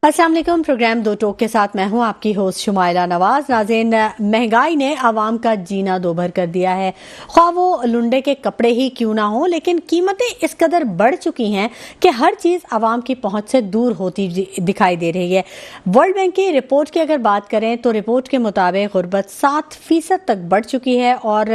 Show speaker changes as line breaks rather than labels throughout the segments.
السلام علیکم، پروگرام دو ٹوک کے ساتھ میں ہوں آپ کی ہوسٹ شمائلہ نواز۔ ناظرین، مہنگائی نے عوام کا جینا دوبھر کر دیا ہے، خواہ وہ لنڈے کے کپڑے ہی کیوں نہ ہوں، لیکن قیمتیں اس قدر بڑھ چکی ہیں کہ ہر چیز عوام کی پہنچ سے دور ہوتی دکھائی دے رہی ہے۔ ورلڈ بینک کی رپورٹ کی اگر بات کریں تو رپورٹ کے مطابق غربت 7% تک بڑھ چکی ہے اور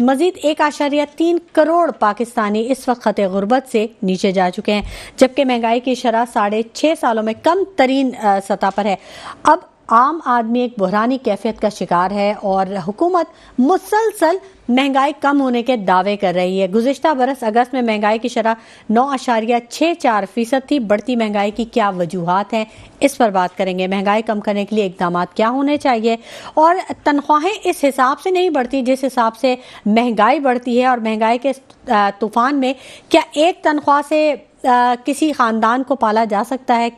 مزید 1.3 کروڑ پاکستانی اس وقت خط غربت سے نیچے جا چکے ہیں، جبکہ مہنگائی کی شرح 6.5 سالوں میں کم ترین سطح پر ہے۔ اب عام آدمی ایک بحرانی کیفیت کا شکار ہے اور حکومت مسلسل مہنگائی کم ہونے کے دعوے کر رہی ہے۔ گزشتہ برس اگست میں مہنگائی کی شرح 9.64% تھی۔ بڑھتی مہنگائی کی کیا وجوہات ہیں، اس پر بات کریں گے۔ مہنگائی کم کرنے کے لیے اقدامات کیا ہونے چاہیے، اور تنخواہیں اس حساب سے نہیں بڑھتی جس حساب سے مہنگائی بڑھتی ہے، اور مہنگائی کے طوفان میں کیا ایک تنخواہ سے کسی خاندان کو پالا جا سکتا ہے،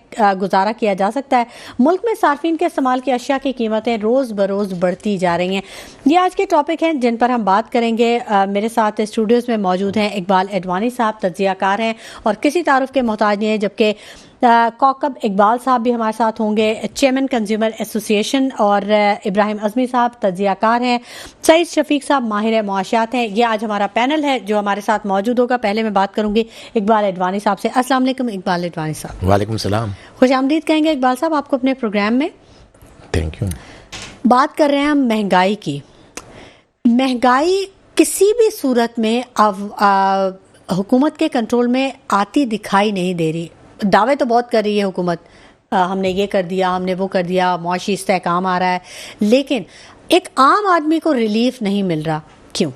گزارا کیا جا سکتا ہے؟ ملک میں صارفین کے استعمال کی اشیاء کی قیمتیں روز بروز بڑھتی جا رہی ہیں۔ یہ آج کے ٹاپک ہیں جن پر ہم بات کریں گے۔ میرے ساتھ اسٹوڈیوز میں موجود ہیں اقبال اڈوانی صاحب، تجزیہ کار ہیں اور کسی تعارف کے محتاج نہیں ہیں، جبکہ کوکب اقبال صاحب بھی ہمارے ساتھ ہوں گے، چیئرمین کنزیومر ایسوسی ایشن، اور ابراہیم اعظمی صاحب تجزیہ کار ہیں، سعید شفیق صاحب ماہر معاشیات ہیں۔ یہ آج ہمارا پینل ہے جو ہمارے ساتھ موجود ہوگا۔ پہلے میں بات کروں گی اقبال اڈوانی صاحب سے۔ السلام علیکم اقبال اڈوانی صاحب۔
وعلیکم السلام،
خوش آمدید کہیں گے اقبال صاحب آپ کو اپنے پروگرام میں۔
Thank you.
بات کر رہے ہیں ہم مہنگائی کی۔ مہنگائی کسی بھی صورت میں حکومت کے کنٹرول میں آتی دکھائی نہیں دے رہی۔ دعوے تو بہت کر رہی ہے حکومت، ہم نے یہ کر دیا، ہم نے وہ کر دیا، معاشی استحکام آ رہا ہے، لیکن ایک عام آدمی کو ریلیف نہیں مل رہا۔ کیوں؟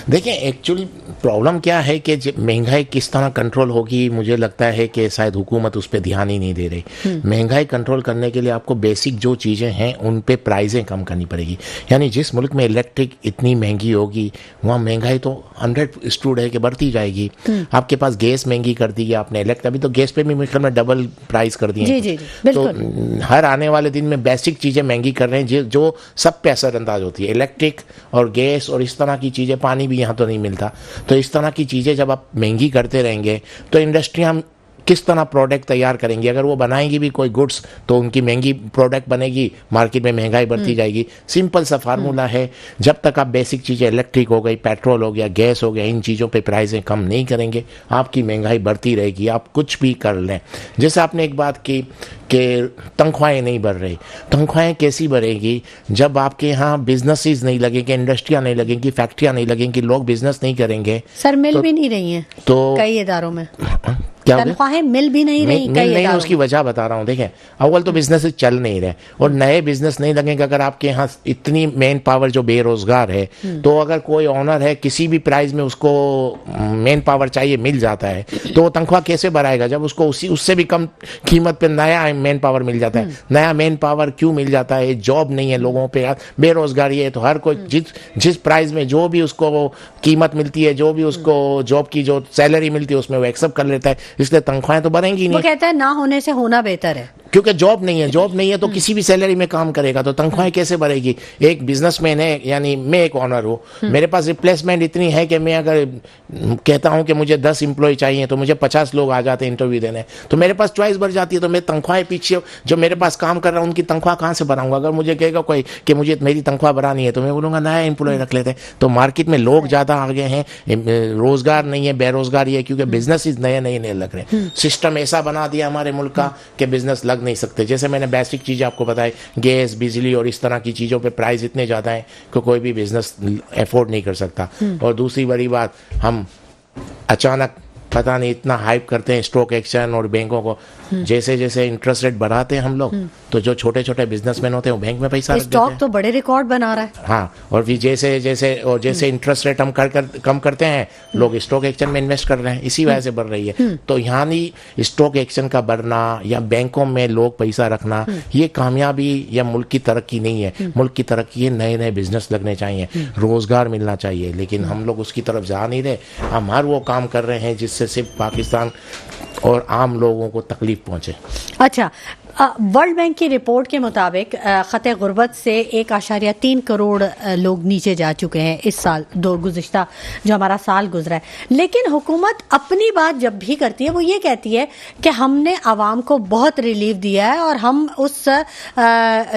دیکھیں، ایکچولی پرابلم کیا ہے کہ مہنگائی کس طرح کنٹرول ہوگی، مجھے لگتا ہے کہ شاید حکومت اس پہ دھیان ہی نہیں دے رہی۔ مہنگائی کنٹرول کرنے کے لیے آپ کو بیسک جو چیزیں ہیں ان پہ پرائزیں کم کرنی پڑے گی۔ یعنی جس ملک میں الیکٹرک اتنی مہنگی ہوگی وہاں مہنگائی تو 100 اسٹوڈ ہے کہ بڑھتی جائے گی۔ آپ کے پاس گیس مہنگی کر دی ہے آپ نے، ابھی تو گیس پہ بھی میرے خیال میں ڈبل پرائز کر دیے ہیں۔ تو ہر آنے والے دن میں بیسک چیزیں مہنگی کر رہے ہیں جو سب پہ اثر انداز ہوتی ہے، الیکٹرک اور گیس اور اس طرح کی چیزیں، پانی بھی یہاں تو نہیں ملتا۔ تو اس طرح کی چیزیں جب آپ مہنگی کرتے رہیں گے تو انڈسٹریاں کس طرح پروڈکٹ تیار کریں گی؟ اگر وہ بنائیں گی بھی کوئی گڈس تو ان کی مہنگی پروڈکٹ بنے گی، مارکیٹ میں مہنگائی بڑھتی جائے گی۔ سمپل سا فارمولہ ہے، جب تک آپ بیسک چیزیں الیکٹرک ہو گئی، پیٹرول ہو گیا، گیس ہو گیا، ان چیزوں پہ پرائزیں کم نہیں کریں گے آپ کی مہنگائی بڑھتی رہے گی، آپ کچھ بھی کر لیں۔ جیسے آپ نے ایک بات کی کہ تنخواہیں نہیں بڑھ رہی، تنخواہیں کیسی بڑھے گی جب آپ کے یہاں بزنسز نہیں لگیں گے، انڈسٹریاں نہیں لگیں گی، فیکٹریاں نہیں لگیں گی، لوگ بزنس نہیں کریں گے۔
سر مل بھی نہیں رہی ہیں
تو
کئی اداروں میں،
کیا
تنخواہیں مل بھی نہیں رہی کئی
نہیں،
اداروں
اس کی وجہ بتا رہا ہوں۔ دیکھیں، اول تو بزنس چل نہیں رہے اور نئے بزنس نہیں لگیں گے۔ اگر آپ کے یہاں اتنی مین پاور جو بے روزگار ہے، تو اگر کوئی آنر ہے کسی بھی پرائز میں اس کو مین پاور چاہیے مل جاتا ہے تو وہ تنخواہ کیسے بڑھائے گا جب اس کو اس سے بھی کم قیمت پہ نیا مین پاور مل جاتا ہے؟ نیا مین پاور کیوں مل جاتا ہے؟ جاب نہیں ہے لوگوں پہ، بے روزگاری ہے، تو ہر کوئی جس پرائز میں جو بھی اس کو قیمت ملتی ہے، جو بھی اس کو جاب کی جو سیلری ملتی ہے اس میں وہ ایکسپٹ کر لیتا ہے، اس لیے تنخواہیں تو بڑھیں گی نہیں۔
وہ کہتا ہے نہ ہونے سے ہونا بہتر ہے،
کیونکہ جاب نہیں ہے تو کسی بھی سیلری میں کام کرے گا تو تنخواہیں کیسے بڑھے گی؟ ایک بزنس مین ہے، یعنی میں ایک آنر ہوں، میرے پاس ریپلیسمنٹ اتنی ہے کہ میں اگر کہتا ہوں کہ مجھے 10 امپلائی چاہیے تو مجھے 50 لوگ آ جاتے ہیں انٹرویو دینے، تو میرے پاس چوائس بڑھ جاتی ہے۔ تو میں تنخواہیں پیچھے جو میرے پاس کام کر رہا ہوں ان کی تنخواہ کہاں سے بڑھاؤں گا؟ اگر مجھے کہے گا کوئی کہ مجھے میری تنخواہ بڑھانی ہے تو میں بولوں گا نیا امپلائی رکھ لیتے ہیں۔ تو مارکیٹ میں لوگ زیادہ آگے ہیں، روزگار نہیں ہے، بے روزگاری ہے، کیونکہ بزنس نئے لگ رہے ہیں۔ سسٹم ایسا بنا دیا ہمارے ملک کا کہ بزنس لگ نہیں سکتے۔ جیسے میں نے بیسک چیزیں آپ کو بتائی، گیس، بجلی اور اس طرح کی چیزوں پہ پرائز اتنے زیادہ ہیں کہ کوئی بھی بزنس افورڈ نہیں کر سکتا۔ اور دوسری بڑی بات، ہم اچانک پتہ نہیں اتنا ہائپ کرتے ہیں اسٹاک ایکسچینج اور بینکوں کو، جیسے جیسے انٹرسٹ ریٹ بڑھاتے ہیں ہم لوگ تو جو چھوٹے چھوٹے بزنس مین ہوتے ہیں وہ بینک میں پیسہ رکھ دیتے ہیں۔
اسٹاک تو بڑے ریکارڈ بنا رہا ہے۔
ہاں، اور پھر جیسے انٹرسٹ ریٹ ہم کم کرتے ہیں لوگ اسٹاک ایکسچینج میں انویسٹ کر رہے ہیں، اسی وجہ سے بڑھ رہی ہے۔ تو یعنی اسٹاک ایکسچینج کا بڑھنا یا بینکوں میں لوگ پیسہ رکھنا یہ کامیابی یا ملک کی ترقی نہیں ہے۔ ملک کی ترقی ہے نئے بزنس لگنے چاہیے، روزگار ملنا چاہیے، لیکن ہم لوگ اس کی طرف جا نہیں رہے۔ ہم ہر وہ کام کر رہے ہیں جس سے صرف پاکستان اور عام لوگوں کو تکلیف پہنچے۔
اچھا، ورلڈ بینک کی رپورٹ کے مطابق خط غربت سے 1.3 کروڑ لوگ نیچے جا چکے ہیں اس سال، گزشتہ جو ہمارا سال گزرا ہے. لیکن حکومت اپنی بات جب بھی کرتی ہے وہ یہ کہتی ہے کہ ہم نے عوام کو بہت ریلیف دیا ہے اور ہم اس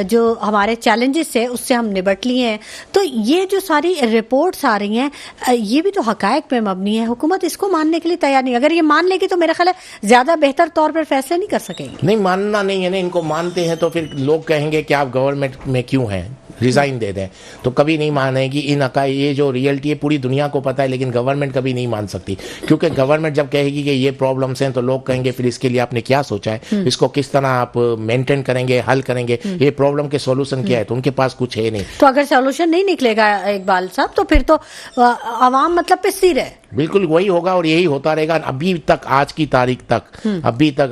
جو ہمارے چیلنجز سے اس سے ہم نبٹ لیے ہیں. تو یہ جو ساری رپورٹس آ رہی ہیں یہ بھی تو حقائق پہ مبنی ہے، حکومت اس کو ماننے کے لیے تیار نہیں. اگر یہ مان لے گی تو میرا خیال ہے زیادہ بہتر طور پر فیصلے نہیں کر سکے گی.
نہیں، ماننا نہیں ہے نا، ان کو مانتے ہیں تو پھر لوگ کہیں گے کہ آپ گورنمنٹ میں کیوں ہیں، ریزائن دے دیں. تو کبھی نہیں مانے گی ان حقائق. یہ جو ریئلٹی ہے پوری دنیا کو پتہ ہے، لیکن گورنمنٹ کبھی نہیں مان سکتی، کیونکہ گورنمنٹ جب کہے گی کہ یہ پرابلمس ہیں تو لوگ کہیں گے پھر اس کے لیے آپ نے کیا سوچا ہے، اس کو کس طرح آپ مینٹین کریں گے، حل کریں گے، یہ پرابلم کے سولوشن کیا ہے. تو ان کے پاس کچھ ہے نہیں.
تو اگر سولوشن نہیں نکلے گا اقبال صاحب تو پھر تو عوام مطلب پسی رہے.
بالکل وہی ہوگا اور یہی ہوتا رہے گا. ابھی تک آج کی تاریخ تک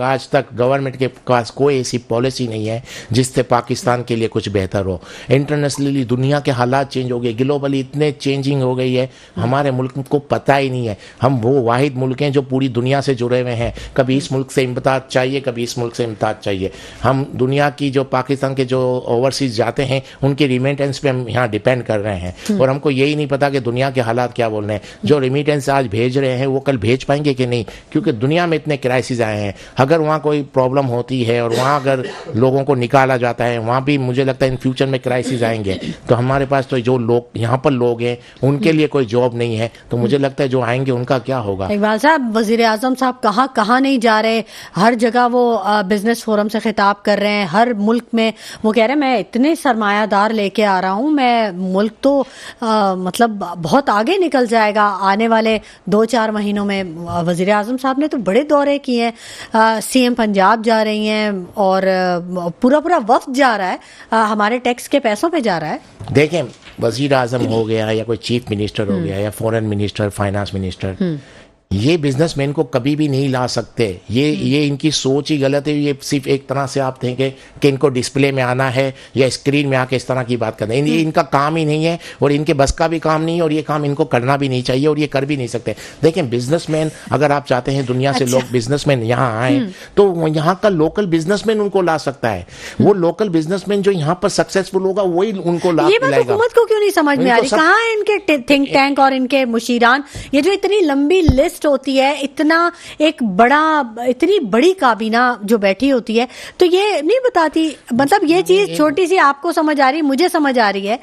آج تک گورنمنٹ کے پاس کوئی ایسی پالیسی نہیں ہے جس سے پاکستان کے لیے کچھ بہتر ہو. انٹرنیشنلی دنیا کے حالات چینج ہو گئے، گلوبلی اتنے چینجنگ ہو گئی ہے، ہمارے ملک کو پتہ ہی نہیں ہے. ہم وہ واحد ملک ہیں جو پوری دنیا سے جڑے ہوئے ہیں. کبھی اس ملک سے امداد چاہیے، کبھی اس ملک سے امداد چاہیے. ہم دنیا کی جو پاکستان کے جو اوورسیز جاتے ہیں ان کی ریمیٹنس پہ ہم یہاں ڈیپینڈ کر رہے ہیں، اور ہم کو یہی نہیں پتا کہ دنیا کے حالات کیا بول رہے ہیں. جو ریمیٹنس آج بھیج رہے ہیں وہ کل بھیج پائیں گے کہ نہیں، کیونکہ دنیا میں اتنے کرائسس آئے ہیں. اگر وہاں کوئی پرابلم ہوتی ہے اور وہاں اگر لوگوں کو نکالا جاتا ہے، وہاں بھی مجھے لگتا ہے ان فیوچر میں کرائسس آئیں گے. تو ہمارے پاس تو جو لوگ یہاں پر لوگ ہیں ان کے لیے کوئی جاب نہیں ہے، تو مجھے لگتا ہے جو آئیں گے ان کا کیا ہوگا.
اقبال صاحب، وزیر اعظم صاحب کہاں نہیں جا رہے، ہر جگہ وہ بزنس فورم سے خطاب کر رہے ہیں. ہر ملک میں وہ کہہ رہے ہیں میں اتنے سرمایہ دار لے کے آ رہا ہوں، میں ملک تو مطلب بہت آگے نکل جائے گا آنے والے 2-4 مہینوں میں. وزیر اعظم صاحب نے تو بڑے دورے کیے ہیں، سی ایم پنجاب جا رہی ہیں اور پورا وفد جا رہا ہے، ہمارے ٹیکس کے پیسوں پہ جا رہا ہے.
دیکھیں، وزیر اعظم ہو گیا یا کوئی چیف منسٹر ہو گیا یا فورن منسٹر، فائنانس منسٹر، یہ بزنس مین کو کبھی بھی نہیں لا سکتے. یہ ان کی سوچ ہی غلط ہے. یہ صرف ایک طرح سے آپ دیکھیں کہ ان کو ڈسپلے میں آنا ہے یا اسکرین میں آ کے اس طرح کی بات کرنا ہے. یہ ان کا کام ہی نہیں ہے اور ان کے بس کا بھی کام نہیں ہے، اور یہ کام ان کو کرنا بھی نہیں چاہیے اور یہ کر بھی نہیں سکتے. دیکھیں، بزنس مین اگر آپ چاہتے ہیں دنیا سے لوگ بزنس مین یہاں آئیں تو یہاں کا لوکل بزنس مین ان کو لا سکتا ہے. وہ لوکل بزنس مین جو یہاں پر سکسیسفل ہوگا وہی ان کو لا
یہ بات حکومت کو کیوں نہیں سمجھ میں آ رہی؟ کہاں ہے ان کے تھنک ٹینک اور ان کے مشیران؟ یہ جو اتنی لمبی لسٹ ہوتی ہے، اتنی بڑی کابینہ جو بیٹھی ہوتی ہے، تو یہ نہیں بتاتی. مطلب یہ چیز چھوٹی سی آپ کو سمجھ آ رہی، مجھے سمجھ آ رہی ہے،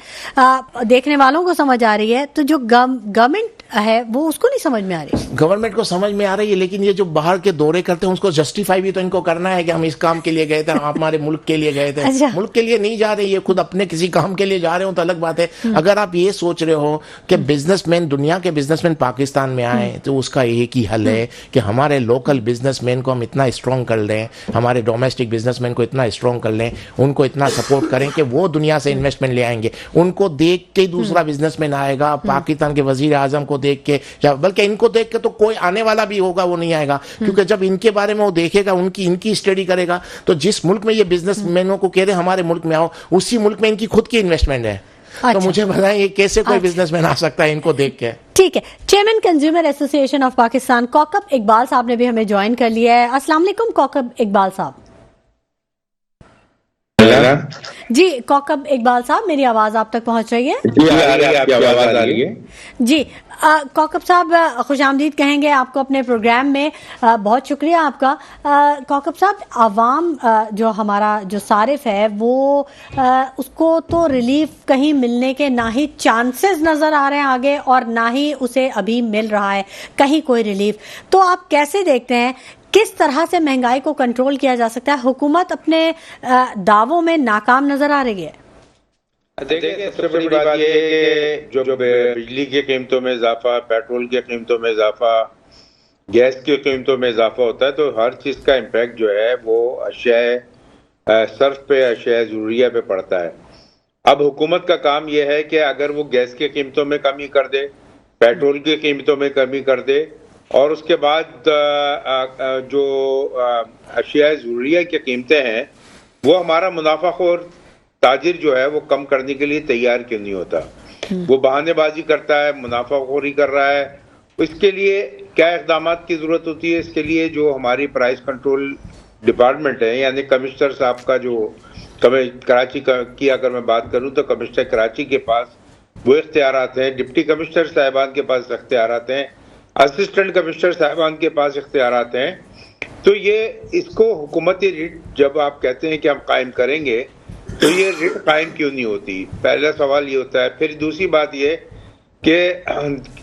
دیکھنے والوں کو سمجھ آ رہی ہے، تو جو گورنمنٹ ہے وہ اس کو نہیں سمجھ میں آ رہی.
گورنمنٹ کو سمجھ میں آ رہی ہے، لیکن یہ جو باہر کے دورے کرتے ہیں اس کو جسٹیفائی بھی تو ان کو کرنا ہے کہ ہم اس کام کے لیے گئے تھے، ہم ہمارے ملک کے لیے گئے تھے. ملک کے لیے نہیں جا رہے، یہ خود اپنے کسی کام کے لیے جا رہے ہوں تو الگ بات ہے. اگر آپ یہ سوچ رہے ہو کہ بزنس مین، دنیا کے بزنس مین پاکستان میں آئے، تو اس کا ایک ہی حل ہے کہ ہمارے لوکل بزنس مین کو ہم اتنا اسٹرانگ کر لیں، ہمارے ڈومیسٹک بزنس مین کو اتنا اسٹرانگ کر لیں، ان کو اتنا سپورٹ کریں کہ وہ دنیا سے انویسٹمنٹ لے آئیں گے. ان کو دیکھ کے دوسرا بزنس مین آئے گا. پاکستان کے وزیر اعظم کو دیکھ کے، بلکہ ان کو دیکھ کے تو کوئی آنے والا بھی ہوگا وہ نہیں آئے گا، کیونکہ جب ان کے بارے میں وہ دیکھے گا، ان کی اسٹڈی کرے گا، تو جس ملک میں یہ بزنس مینوں کو کہہ رہے ہمارے ملک میں آؤ، اسی ملک میں ان کی خود کی انویسٹمنٹ ہے. تو مجھے بتائیں یہ کیسے کوئی بزنس مین آ سکتا ہے ان کو دیکھ کے؟
ٹھیک ہے. چیئرمین کنزیومر ایسوسی ایشن آف پاکستان کوکب اقبال صاحب نے بھی ہمیں جوائن کر لیا ہے. السلام علیکم کوکب اقبال صاحب. جی کوکب اقبال صاحب، میری آواز آپ تک پہنچ رہی ہے؟ جی کوکب صاحب، خوش آمدید کہیں گے آپ کو اپنے پروگرام میں. بہت شکریہ آپ کا. کوکب صاحب، عوام جو ہمارا جو صارف ہے وہ اس کو تو ریلیف کہیں ملنے کے نہ ہی چانسز نظر آ رہے ہیں آگے، اور نہ ہی اسے ابھی مل رہا ہے کہیں کوئی ریلیف. تو آپ کیسے دیکھتے ہیں کس طرح سے مہنگائی کو کنٹرول کیا جا سکتا ہے؟ حکومت اپنے دعووں میں ناکام نظر آ رہی ہے.
دیکھیں، سب سے بڑی بات یہ ہے کہ جو بجلی کی قیمتوں میں اضافہ، پیٹرول کی قیمتوں میں اضافہ، گیس کی قیمتوں میں اضافہ ہوتا ہے، تو ہر چیز کا امپیکٹ جو ہے وہ اشیاء صرف پہ، اشیاء ضروریہ پہ پڑتا ہے. اب حکومت کا کام یہ ہے کہ اگر وہ گیس کی قیمتوں میں کمی کر دے، پیٹرول کی قیمتوں میں کمی کر دے، اور اس کے بعد جو اشیاء ضروریہ کی قیمتیں ہیں وہ ہمارا منافع خور تاجر جو ہے وہ کم کرنے کے لیے تیار کیوں نہیں ہوتا؟ وہ بہانے بازی کرتا ہے، منافع خوری کر رہا ہے. اس کے لیے کیا اقدامات کی ضرورت ہوتی ہے؟ اس کے لیے جو ہماری پرائس کنٹرول ڈپارٹمنٹ ہیں، یعنی کمشنر صاحب کا جو کراچی کی اگر میں بات کروں تو کمشنر کراچی کے پاس وہ اختیارات ہیں، ڈپٹی کمشنر صاحبان کے پاس اختیارات ہیں، اسسٹنٹ کمشنر صاحبان کے پاس اختیارات ہیں. تو یہ اس کو حکومتی ریٹ جب آپ کہتے ہیں کہ ہم قائم کریں گے تو یہ ریٹ قائم کیوں نہیں ہوتی؟ پہلا سوال یہ ہوتا ہے. پھر دوسری بات یہ کہ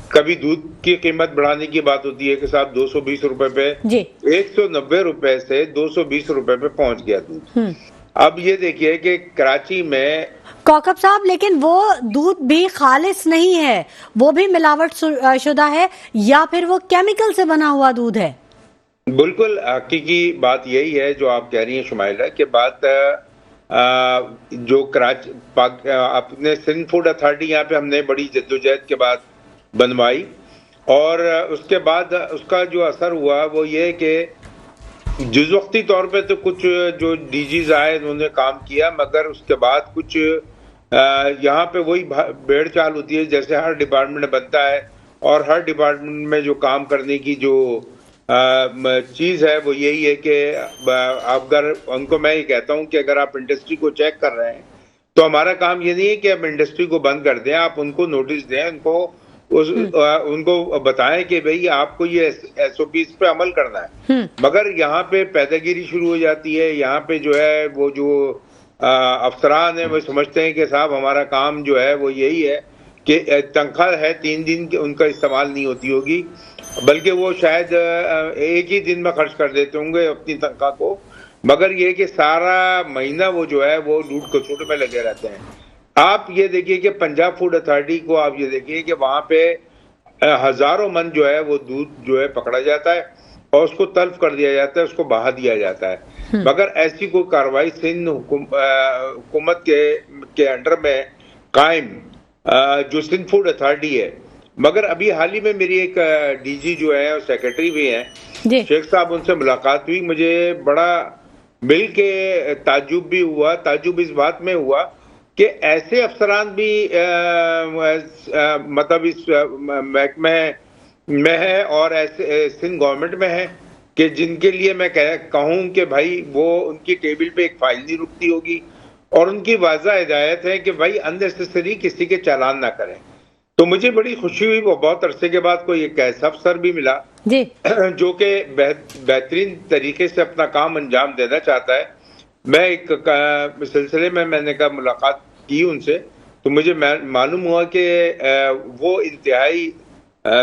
کبھی دودھ کی قیمت بڑھانے کی بات ہوتی ہے کہ صاحب 220 روپے پہ 190 روپے سے 220 روپے پہ پہنچ گیا دودھ. اب یہ دیکھیے کہ کراچی میں
کوکب صاحب لیکن وہ دودھ بھی خالص نہیں ہے، وہ بھی ملاوٹ شدہ ہے یا پھر وہ کیمیکل سے بنا ہوا دودھ ہے.
بالکل حقیقی بات یہی ہے جو آپ کہہ رہی ہیں شمائلہ، کہ بات جو کراچی اپنے سندھ فوڈ اتھارٹی یہاں پہ ہم نے بڑی جدوجہد کے بعد بنوائی، اور اس کے بعد اس کا جو اثر ہوا وہ یہ کہ جز وقتی طور پہ تو کچھ جو ڈی جیز آئے انہوں نے کام کیا، مگر اس کے بعد کچھ یہاں پہ وہی بھیڑ چال ہوتی ہے جیسے ہر ڈپارٹمنٹ بنتا ہے، اور ہر ڈپارٹمنٹ میں جو کام کرنے کی جو چیز ہے وہ یہی ہے کہ اگر ان کو میں یہ کہتا ہوں کہ اگر آپ انڈسٹری کو چیک کر رہے ہیں تو ہمارا کام یہ نہیں ہے کہ ہم انڈسٹری کو بند کر دیں، آپ ان کو نوٹس دیں، ان کو بتائیں کہ بھئی آپ کو یہ ایس او پیز پہ عمل کرنا ہے. مگر یہاں پہ پیدہ گیری شروع ہو جاتی ہے. یہاں پہ جو ہے وہ جو افسران ہیں وہ سمجھتے ہیں کہ صاحب ہمارا کام جو ہے وہ یہی ہے کہ تنخواہ ہے 3 دن ان کا استعمال نہیں ہوتی ہوگی، بلکہ وہ شاید ایک ہی دن میں خرچ کر دیتے ہوں گے اپنی تنخواہ کو، مگر یہ کہ سارا مہینہ وہ جو ہے وہ لوٹ کچوٹ میں لگے رہتے ہیں. آپ یہ دیکھیے کہ پنجاب فوڈ اتھارٹی کو آپ یہ دیکھیے کہ وہاں پہ ہزاروں من جو ہے وہ دودھ جو ہے پکڑا جاتا ہے اور اس کو تلف کر دیا جاتا ہے، اس کو بہا دیا جاتا ہے، مگر ایسی کوئی کارروائی سندھ حکومت کے انڈر میں قائم جو سندھ فوڈ اتھارٹی ہے. مگر ابھی حال ہی میں میری ایک ڈی جی جو ہے اور سیکرٹری بھی ہیں شیخ صاحب، ان سے ملاقات ہوئی، مجھے بڑا مل کے تعجب بھی ہوا. تعجب اس بات میں ہوا کہ ایسے افسران بھی مطلب اس محکمہ میں ہے اور ایسے سندھ گورنمنٹ میں ہے کہ جن کے لیے میں کہوں کہ بھائی وہ ان کی ٹیبل پہ ایک فائل نہیں رکتی ہوگی، اور ان کی واضح ہدایت ہے کہ بھائی اننیسیسری کسی کے چالان نہ کریں. تو مجھے بڑی خوشی ہوئی، وہ بہت عرصے کے بعد کوئی ایک ایسا افسر بھی ملا جو کہ بہترین طریقے سے اپنا کام انجام دینا چاہتا ہے. میں ایک سلسلے میں نے کہا ملاقات کی ان سے، تو مجھے معلوم ہوا کہ وہ انتہائی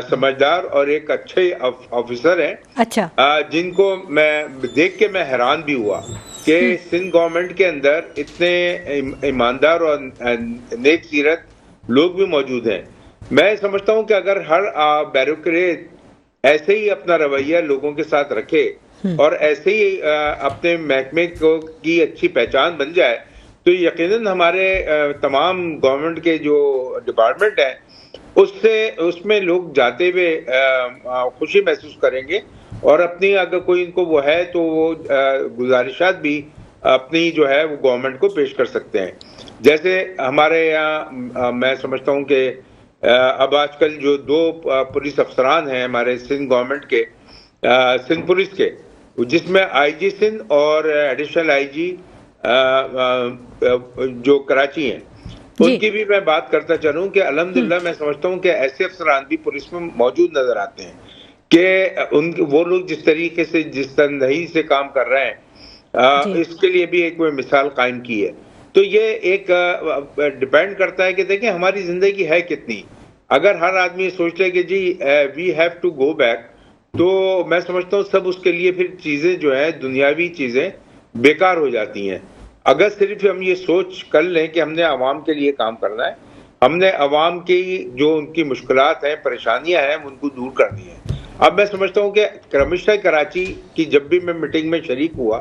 سمجھدار اور ایک اچھے آفیسر ہیں، جن کو میں دیکھ کے میں حیران بھی ہوا کہ سندھ گورنمنٹ کے اندر اتنے ایماندار اور نیک سیرت لوگ بھی موجود ہیں. میں سمجھتا ہوں کہ اگر ہر بیوروکریٹ ایسے ہی اپنا رویہ لوگوں کے ساتھ رکھے اور ایسے ہی اپنے محکمے کی اچھی پہچان بن جائے تو یقیناً ہمارے تمام گورنمنٹ کے جو ڈپارٹمنٹ ہیں اس میں لوگ جاتے ہوئے خوشی محسوس کریں گے، اور اپنی اگر کوئی ان کو وہ ہے تو وہ گزارشات بھی اپنی جو ہے وہ گورنمنٹ کو پیش کر سکتے ہیں. جیسے ہمارے یہاں میں سمجھتا ہوں کہ اب آج کل جو 2 پولیس افسران ہیں ہمارے سندھ گورنمنٹ کے، سندھ پولیس کے، جس میں آئی جی سندھ اور ایڈیشنل آئی جی جو کراچی ہیں، ان کی بھی میں بات کرتا چلوں کہ الحمدللہ میں سمجھتا ہوں کہ ایسے افسران بھی پولیس میں موجود نظر آتے ہیں کہ وہ لوگ جس طریقے سے جس تنہی سے کام کر رہے ہیں اس کے لیے بھی ایک مثال قائم کی ہے. تو یہ ایک ڈیپینڈ کرتا ہے کہ دیکھیں ہماری زندگی ہے کتنی. اگر ہر آدمی سوچ لے کہ جی we have to go back, تو میں سمجھتا ہوں سب اس کے لیے پھر چیزیں جو ہیں دنیاوی چیزیں بیکار ہو جاتی ہیں. اگر صرف ہم یہ سوچ کر لیں کہ ہم نے عوام کے لیے کام کرنا ہے، ہم نے عوام کی جو ان کی مشکلات ہیں، پریشانیاں ہیں، ان کو دور کرنی ہے. اب میں سمجھتا ہوں کہ کمشنر کراچی کی جب بھی میں میٹنگ میں شریک ہوا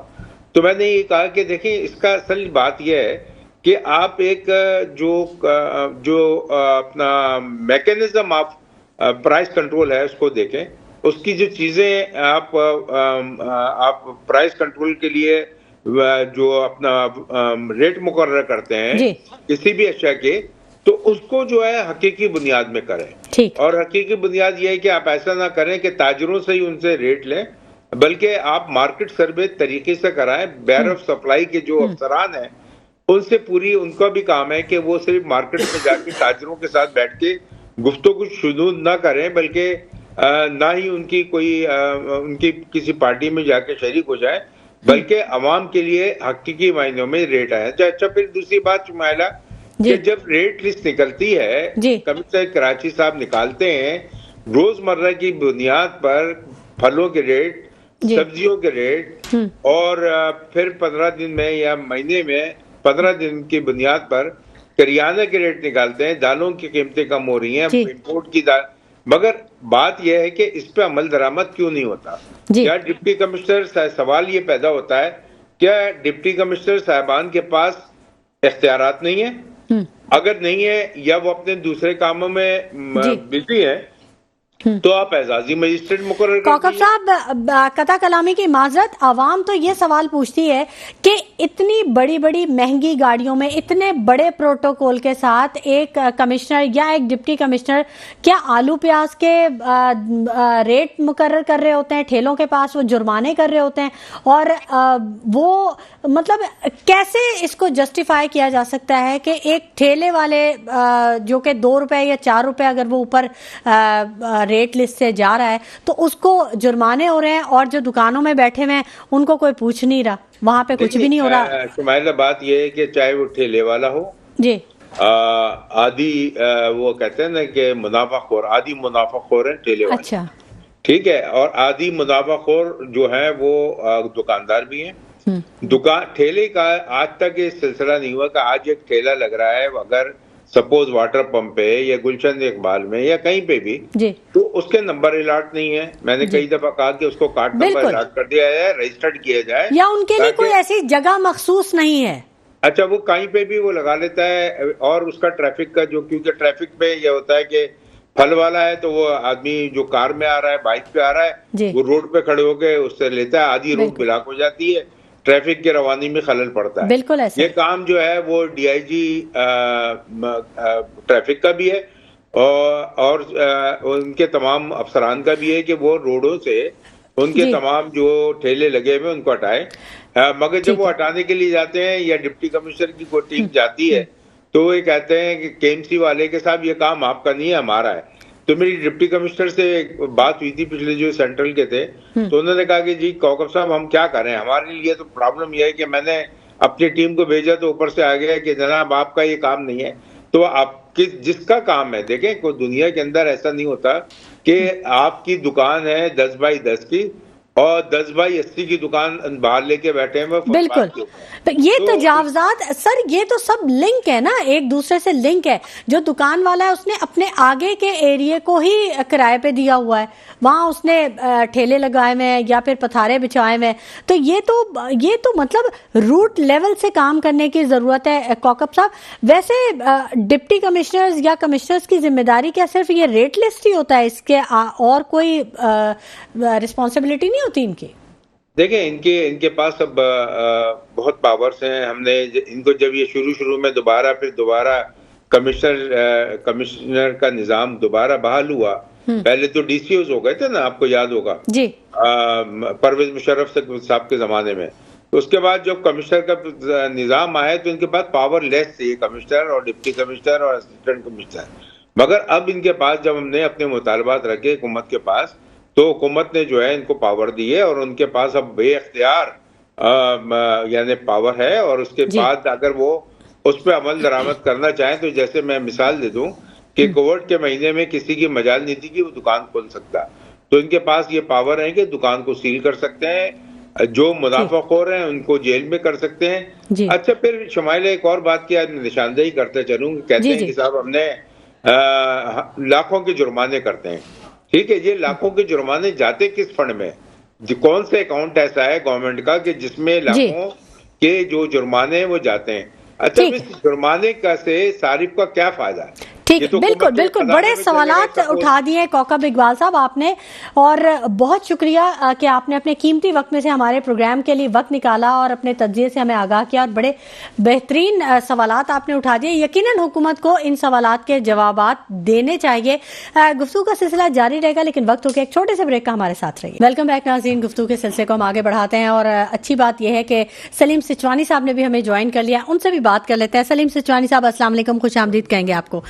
تو میں نے یہ کہا کہ دیکھیں اس کا اصل بات یہ ہے کہ آپ ایک جو اپنا میکینزم آف پرائز کنٹرول ہے اس کو دیکھیں. اس کی جو چیزیں آپ پرائز کنٹرول کے لیے جو اپنا ریٹ مقرر کرتے ہیں کسی بھی اشیاء کے، تو اس کو جو ہے حقیقی بنیاد میں کریں. اور حقیقی بنیاد یہ ہے کہ آپ ایسا نہ کریں کہ تاجروں سے ہی ان سے ریٹ لیں بلکہ آپ مارکیٹ سروے طریقے سے کرائیں. بیئر آف سپلائی کے جو افسران ہیں ان سے پوری ان کا بھی کام ہے کہ وہ صرف مارکیٹ میں جا کے تاجروں کے ساتھ بیٹھ کے گفتگو شنود نہ کریں، بلکہ نہ ہی ان کی کوئی ان کی کسی پارٹی میں جا کے شریک ہو جائے، بلکہ عوام کے لیے حقیقی معنوں میں ریٹ آئے. اچھا، پھر دوسری بات شمائلہ کہ جب ریٹ لسٹ نکلتی ہے، کمشنر کراچی صاحب نکالتے ہیں روزمرہ کی بنیاد پر پھلوں کے ریٹ، سبزیوں کے ریٹ، اور پھر 15 دن میں یا مہینے میں 15 دن کی بنیاد پر کریانہ کے ریٹ نکالتے ہیں. دالوں کی قیمتیں کم ہو رہی ہیں، امپورٹ کی دال. مگر بات یہ ہے کہ اس پہ عمل درآمد کیوں نہیں ہوتا؟ کیا ڈپٹی کمشنر سوال یہ پیدا ہوتا ہے، کیا ڈپٹی کمشنر صاحبان کے پاس اختیارات نہیں ہیں؟ اگر نہیں ہے یا وہ اپنے دوسرے کاموں میں بزی ہیں تو آپ اعزازی مجسٹریٹ مقرر کر
کوکب صاحب، قطع کلامی کی معذرت، عوام تو یہ سوال پوچھتی ہے کہ اتنی بڑی بڑی مہنگی گاڑیوں میں اتنے بڑے پروٹوکول کے ساتھ ایک کمشنر یا ایک ڈپٹی کمشنر کیا آلو پیاز کے ریٹ مقرر کر رہے ہوتے ہیں؟ ٹھیلوں کے پاس وہ جرمانے کر رہے ہوتے ہیں، اور وہ مطلب کیسے اس کو جسٹیفائی کیا جا سکتا ہے کہ ایک ٹھیلے والے جو کہ 2 روپے یا 4 روپے اگر وہ اوپر ریٹ لسٹ سے جا رہا ہے تو اس کو جرمانے ہو رہے ہیں، اور جو دکانوں میں بیٹھے ہوئے ہیں ان کو کوئی پوچھ نہیں رہا، وہاں پہ کچھ بھی نہیں ہو رہا؟
شمائلہ بات یہ ہے کہ چاہے وہ ٹھیلے والا ہو، آدھی وہ کہتے ہیں نا کہ منافع خور، آدھی منافع خور ہیں ٹھیلے والے. اچھا، ٹھیک ہے. اور آدھی منافع خور جو ہیں وہ دکاندار بھی ہیں. ٹھیلے کا آج تک یہ سلسلہ نہیں ہوا کہ آج ایک ٹھیلا لگ رہا ہے، اگر سپوز واٹر پمپ پہ یا گلشن اقبال میں یا کہیں پہ بھی، تو اس کے نمبر الاٹ نہیں ہے. میں نے کئی دفعہ کہا کہ اس کو کارڈ نمبر الاٹ کر دیا جائے، رجسٹرڈ کیا جائے،
یا ان کے لیے کوئی ایسی جگہ مخصوص نہیں ہے.
اچھا، وہ کہیں پہ بھی وہ لگا لیتا ہے. اور اس کا ٹریفک کا جو، کیونکہ ٹریفک پہ یہ ہوتا ہے کہ پھل والا ہے تو وہ آدمی جو کار میں آ رہا ہے، بائک پہ آ رہا ہے، وہ روڈ پہ کھڑے ہو کے اس سے لیتا ہے، آدھی روڈ بلاک ہو جاتی ہے، ٹریفک کی روانی میں خلل پڑتا ہے.
بالکل ایسا.
یہ کام جو ہے وہ ڈی آئی جی ٹریفک کا بھی ہے اور ان کے تمام افسران کا بھی ہے کہ وہ روڈوں سے ان کے تمام جو ٹھیلے لگے ہوئے ان کو ہٹائیں. مگر جب وہ ہٹانے کے لیے جاتے ہیں یا ڈپٹی کمشنر کی کوئی ٹیم جاتی ہے تو وہ یہ کہتے ہیں کہ کے ایم سی والے کے صاحب یہ کام آپ کا نہیں ہے، ہمارا ہے. تو میری ڈپٹی کمشنر سے بات ہوئی تھی پچھلے جو سینٹرل کے تھے، تو انہوں نے کہا کہ جی کوکب صاحب ہم کیا کریں، ہمارے لیے تو پرابلم یہ ہے کہ میں نے اپنی ٹیم کو بھیجا تو اوپر سے آ گیا کہ جناب آپ کا یہ کام نہیں ہے. تو آپ جس کا کام ہے، دیکھیں کوئی دنیا کے اندر ایسا نہیں ہوتا کہ آپ کی دکان ہے 10x10 کی اور 10x80 کی دکان باہر لے کے بیٹھے ہیں.
بالکل، یہ تجاوزات سر، یہ تو سب لنک ہے نا، ایک دوسرے سے لنک ہے. جو دکان والا ہے اس نے اپنے آگے کے ایریے کو ہی کرائے پہ دیا ہوا ہے، وہاں اس نے ٹھیلے لگائے ہوئے ہیں یا پھر پتھارے بچھائے ہوئے ہیں. تو یہ تو مطلب روٹ لیول سے کام کرنے کی ضرورت ہے. کوکب صاحب، ویسے ڈپٹی کمشنرز یا کمشنرز کی ذمہ داری کیا صرف یہ ریٹ لسٹ ہی ہوتا ہے؟ اس کے اور کوئی رسپانسبلٹی نہیں ہوتی ان کی؟
دیکھیں ان کے پاس اب بہت پاورز ہیں. ہم نے ان کو جب یہ شروع میں دوبارہ کمشنر کا نظام دوبارہ بحال ہوا، پہلے تو ڈی سی اوز ہو گئے تھے نا، آپ کو یاد ہوگا، جی، پرویز مشرف صاحب کے زمانے میں. تو اس کے بعد جب کمشنر کا نظام آیا تو ان کے پاس پاور لیس تھے، کمشنر اور ڈپٹی کمشنر اور اسسٹنٹ کمشنر. مگر اب ان کے پاس جب ہم نے اپنے مطالبات رکھے حکومت کے پاس، تو حکومت نے جو ہے ان کو پاور دی ہے، اور ان کے پاس اب بے اختیار یعنی پاور ہے. اور اس کے بعد اگر وہ اس پہ عمل درآمد کرنا چاہیں تو جیسے میں مثال دے دوں کہ کووڈ کے مہینے میں کسی کی مجال نہیں تھی کہ وہ دکان کھول سکتا، تو ان کے پاس یہ پاور ہے کہ دکان کو سیل کر سکتے ہیں، جو منافع خور ہیں ان کو جیل میں کر سکتے ہیں. اچھا، پھر شمائلہ ایک اور بات کی آج میں نشاندہی کرتے چلوں، کہتے ہیں کہ صاحب ہم نے لاکھوں کے جرمانے کرتے ہیں. ٹھیک ہے، یہ لاکھوں کے جرمانے جاتے کس فنڈ میں؟ کون سے اکاؤنٹ ایسا ہے گورنمنٹ کا کہ جس میں لاکھوں کے جو جرمانے وہ جاتے ہیں؟ اچھا، اس جرمانے کا سے صارف کا کیا فائدہ ہے؟
ٹھیک ہے، بالکل بالکل بڑے سوالات اٹھا دیے کوکب اقبال صاحب آپ نے، اور بہت شکریہ کہ آپ نے اپنے قیمتی وقت میں سے ہمارے پروگرام کے لیے وقت نکالا اور اپنے تجزیے سے ہمیں آگاہ کیا، اور بڑے بہترین سوالات آپ نے اٹھا دیے۔ یقیناً حکومت کو ان سوالات کے جوابات دینے چاہیے۔ گفتگو کا سلسلہ جاری رہے گا، لیکن وقت ہو گیا ایک چھوٹے سے بریک کا، ہمارے ساتھ رہیے۔ ویلکم بیک ناظرین، گفتگو کے سلسلے کو ہم آگے بڑھاتے ہیں، اور اچھی بات یہ ہے کہ سلیم سچوانی صاحب نے بھی ہمیں جوائن کر لیا، ان سے بھی بات کر لیتے ہیں۔ سلیم سچوانی صاحب السلام علیکم، خوش آمدید کہیں گے آپ کو۔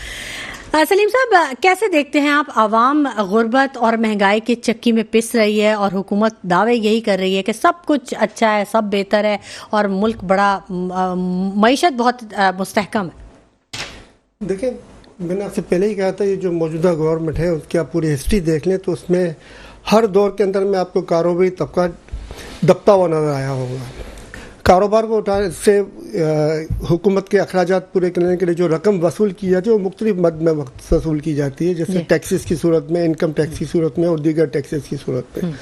سلیم صاحب، کیسے دیکھتے ہیں آپ عوام غربت اور مہنگائی کی چکی میں پس رہی ہے، اور حکومت دعوے یہی کر رہی ہے کہ سب کچھ اچھا ہے، سب بہتر ہے، اور ملک بڑا معیشت بہت مستحکم ہے؟
دیکھیں، میں نے آپ سے پہلے ہی کہا تھا، یہ جو موجودہ گورنمنٹ ہے اس کی آپ پوری ہسٹری دیکھ لیں تو اس میں ہر دور کے اندر میں آپ کو کاروباری طبقہ دبتا ہوا نظر آیا ہوگا۔ کاروبار کو اٹھانے سے حکومت کے اخراجات پورے کرنے کے لیے جو رقم وصول کی جاتی ہے وہ مختلف مد میں وصول کی جاتی ہے، جیسے ٹیکسز کی صورت میں، انکم ٹیکس کی صورت میں، اور دیگر ٹیکسز کی صورت میں۔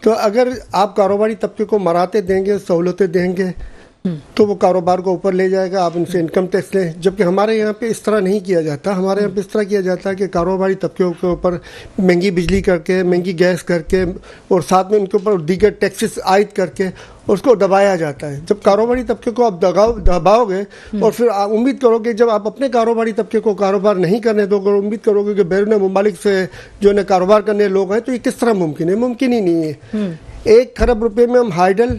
تو اگر آپ کاروباری طبقے کو مراتے دیں گے، سہولتیں دیں گے، تو وہ کاروبار کو اوپر لے جائے گا، آپ ان سے انکم ٹیکس لیں۔ جبکہ ہمارے یہاں پہ اس طرح نہیں کیا جاتا، ہمارے یہاں پہ اس طرح کیا جاتا ہے کہ کاروباری طبقوں کے اوپر مہنگی بجلی کر کے، مہنگی گیس کر کے، اور ساتھ میں ان کے اوپر دیگر ٹیکسز عائد کر کے اس کو دبایا جاتا ہے۔ جب کاروباری طبقے کو آپ دباؤ گے اور پھر آپ امید کرو گے، جب آپ اپنے کاروباری طبقے کو کاروبار نہیں کرنے دو گے، امید کرو گے کہ بیرون ممالک سے جو ہے کاروبار کرنے لوگ ہیں، تو یہ کس طرح ممکن ہے؟ ممکن ہی نہیں ہے۔ 1 کھرب روپے میں ہم ہائیڈل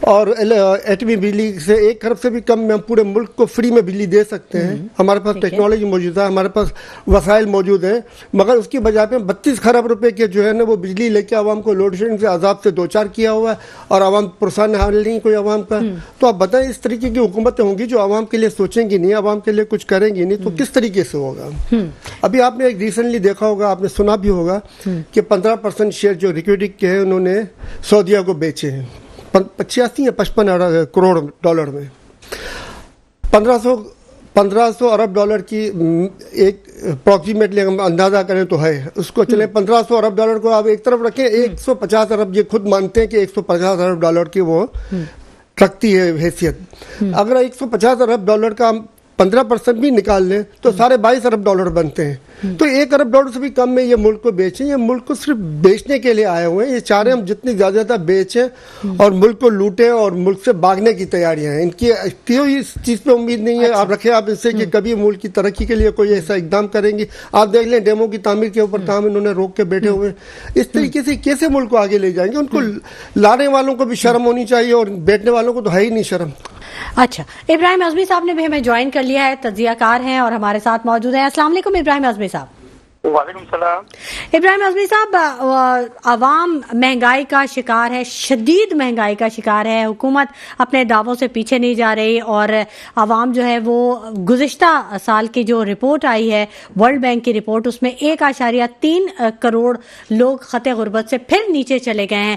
اور ایٹمی بجلی سے 1 کھرب سے بھی کم میں ہم پورے ملک کو فری میں بجلی دے سکتے ہیں۔ ہمارے پاس ٹیکنالوجی موجود ہے، ہمارے پاس وسائل موجود ہیں، مگر اس کی بجائے پہ 32 کھرب روپے کے جو ہے نا وہ بجلی لے کے عوام کو لوڈ شیڈنگ سے عذاب سے دوچار کیا ہوا ہے، اور عوام پرسان حال نہیں کوئی عوام کا۔ تو آپ بتائیں، اس طریقے کی حکومتیں ہوں گی جو عوام کے لیے سوچیں گی نہیں، عوام کے لیے کچھ کریں گی نہیں، تو کس طریقے سے ہوگا؟ ابھی آپ نے ایک ریسنٹلی دیکھا ہوگا، آپ نے سنا بھی ہوگا کہ 15% شیئر جو لیکوڈی کے ہیں انہوں نے سعودیہ کو بیچے ہیں، 85 یا 55 کروڑ ڈالر میں۔ 1500 ارب ڈالر کی ایک اپروکسیمیٹلی ہم اندازہ کریں تو ہے، اس کو چلیں 1500 ارب ڈالر کو آپ ایک طرف رکھیں، 150 ارب یہ خود مانتے ہیں کہ 150 ارب ڈالر کی وہ رکھتی ہے حیثیت۔ اگر 150 ارب ڈالر کا ہم 15% بھی نکال لیں تو 22.5 ارب ڈالر بنتے ہیں۔ تو 1 ارب ڈالر سے بھی کم میں یہ ملک کو بیچیں، یہ ملک کو صرف بیچنے کے لیے آئے ہوئے ہیں، یہ چاہ رہے ہیں ہم جتنی زیادہ بیچیں اور ملک کو لوٹیں اور ملک سے بھاگنے کی تیاریاں ہیں۔ ان کی اس چیز پہ امید نہیں ہے۔ آپ رکھیں آپ اس سے کہ کبھی ملک کی ترقی کے لیے کوئی ایسا اقدام کریں گے۔ آپ دیکھ لیں ڈیمو کی تعمیر کے اوپر کام انہوں نے روک کے بیٹھے ہوئے ہیں۔ اس طریقے سے کیسے ملک کو آگے لے جائیں گے؟ ان کو لانے والوں کو بھی شرم ہونی چاہیے، اور بیٹھنے والوں کو تو ہے ہی نہیں شرم۔
اچھا، ابراہیم اعظمی صاحب نے بھی ہمیں جوائن کر لیا ہے، تجزیہ کار ہیں اور ہمارے ساتھ موجود ہیں۔ السلام علیکم ابراہیم اعظمی صاحب۔
وعلیکم السلام۔
ابراہیم اعظمی صاحب، عوام مہنگائی کا شکار ہے، شدید مہنگائی کا شکار ہے، حکومت اپنے دعووں سے پیچھے نہیں جا رہی، اور عوام جو ہے وہ گزشتہ سال کی جو رپورٹ آئی ہے ورلڈ بینک کی رپورٹ، اس میں 1.3 کروڑ لوگ خط غربت سے پھر نیچے چلے گئے ہیں۔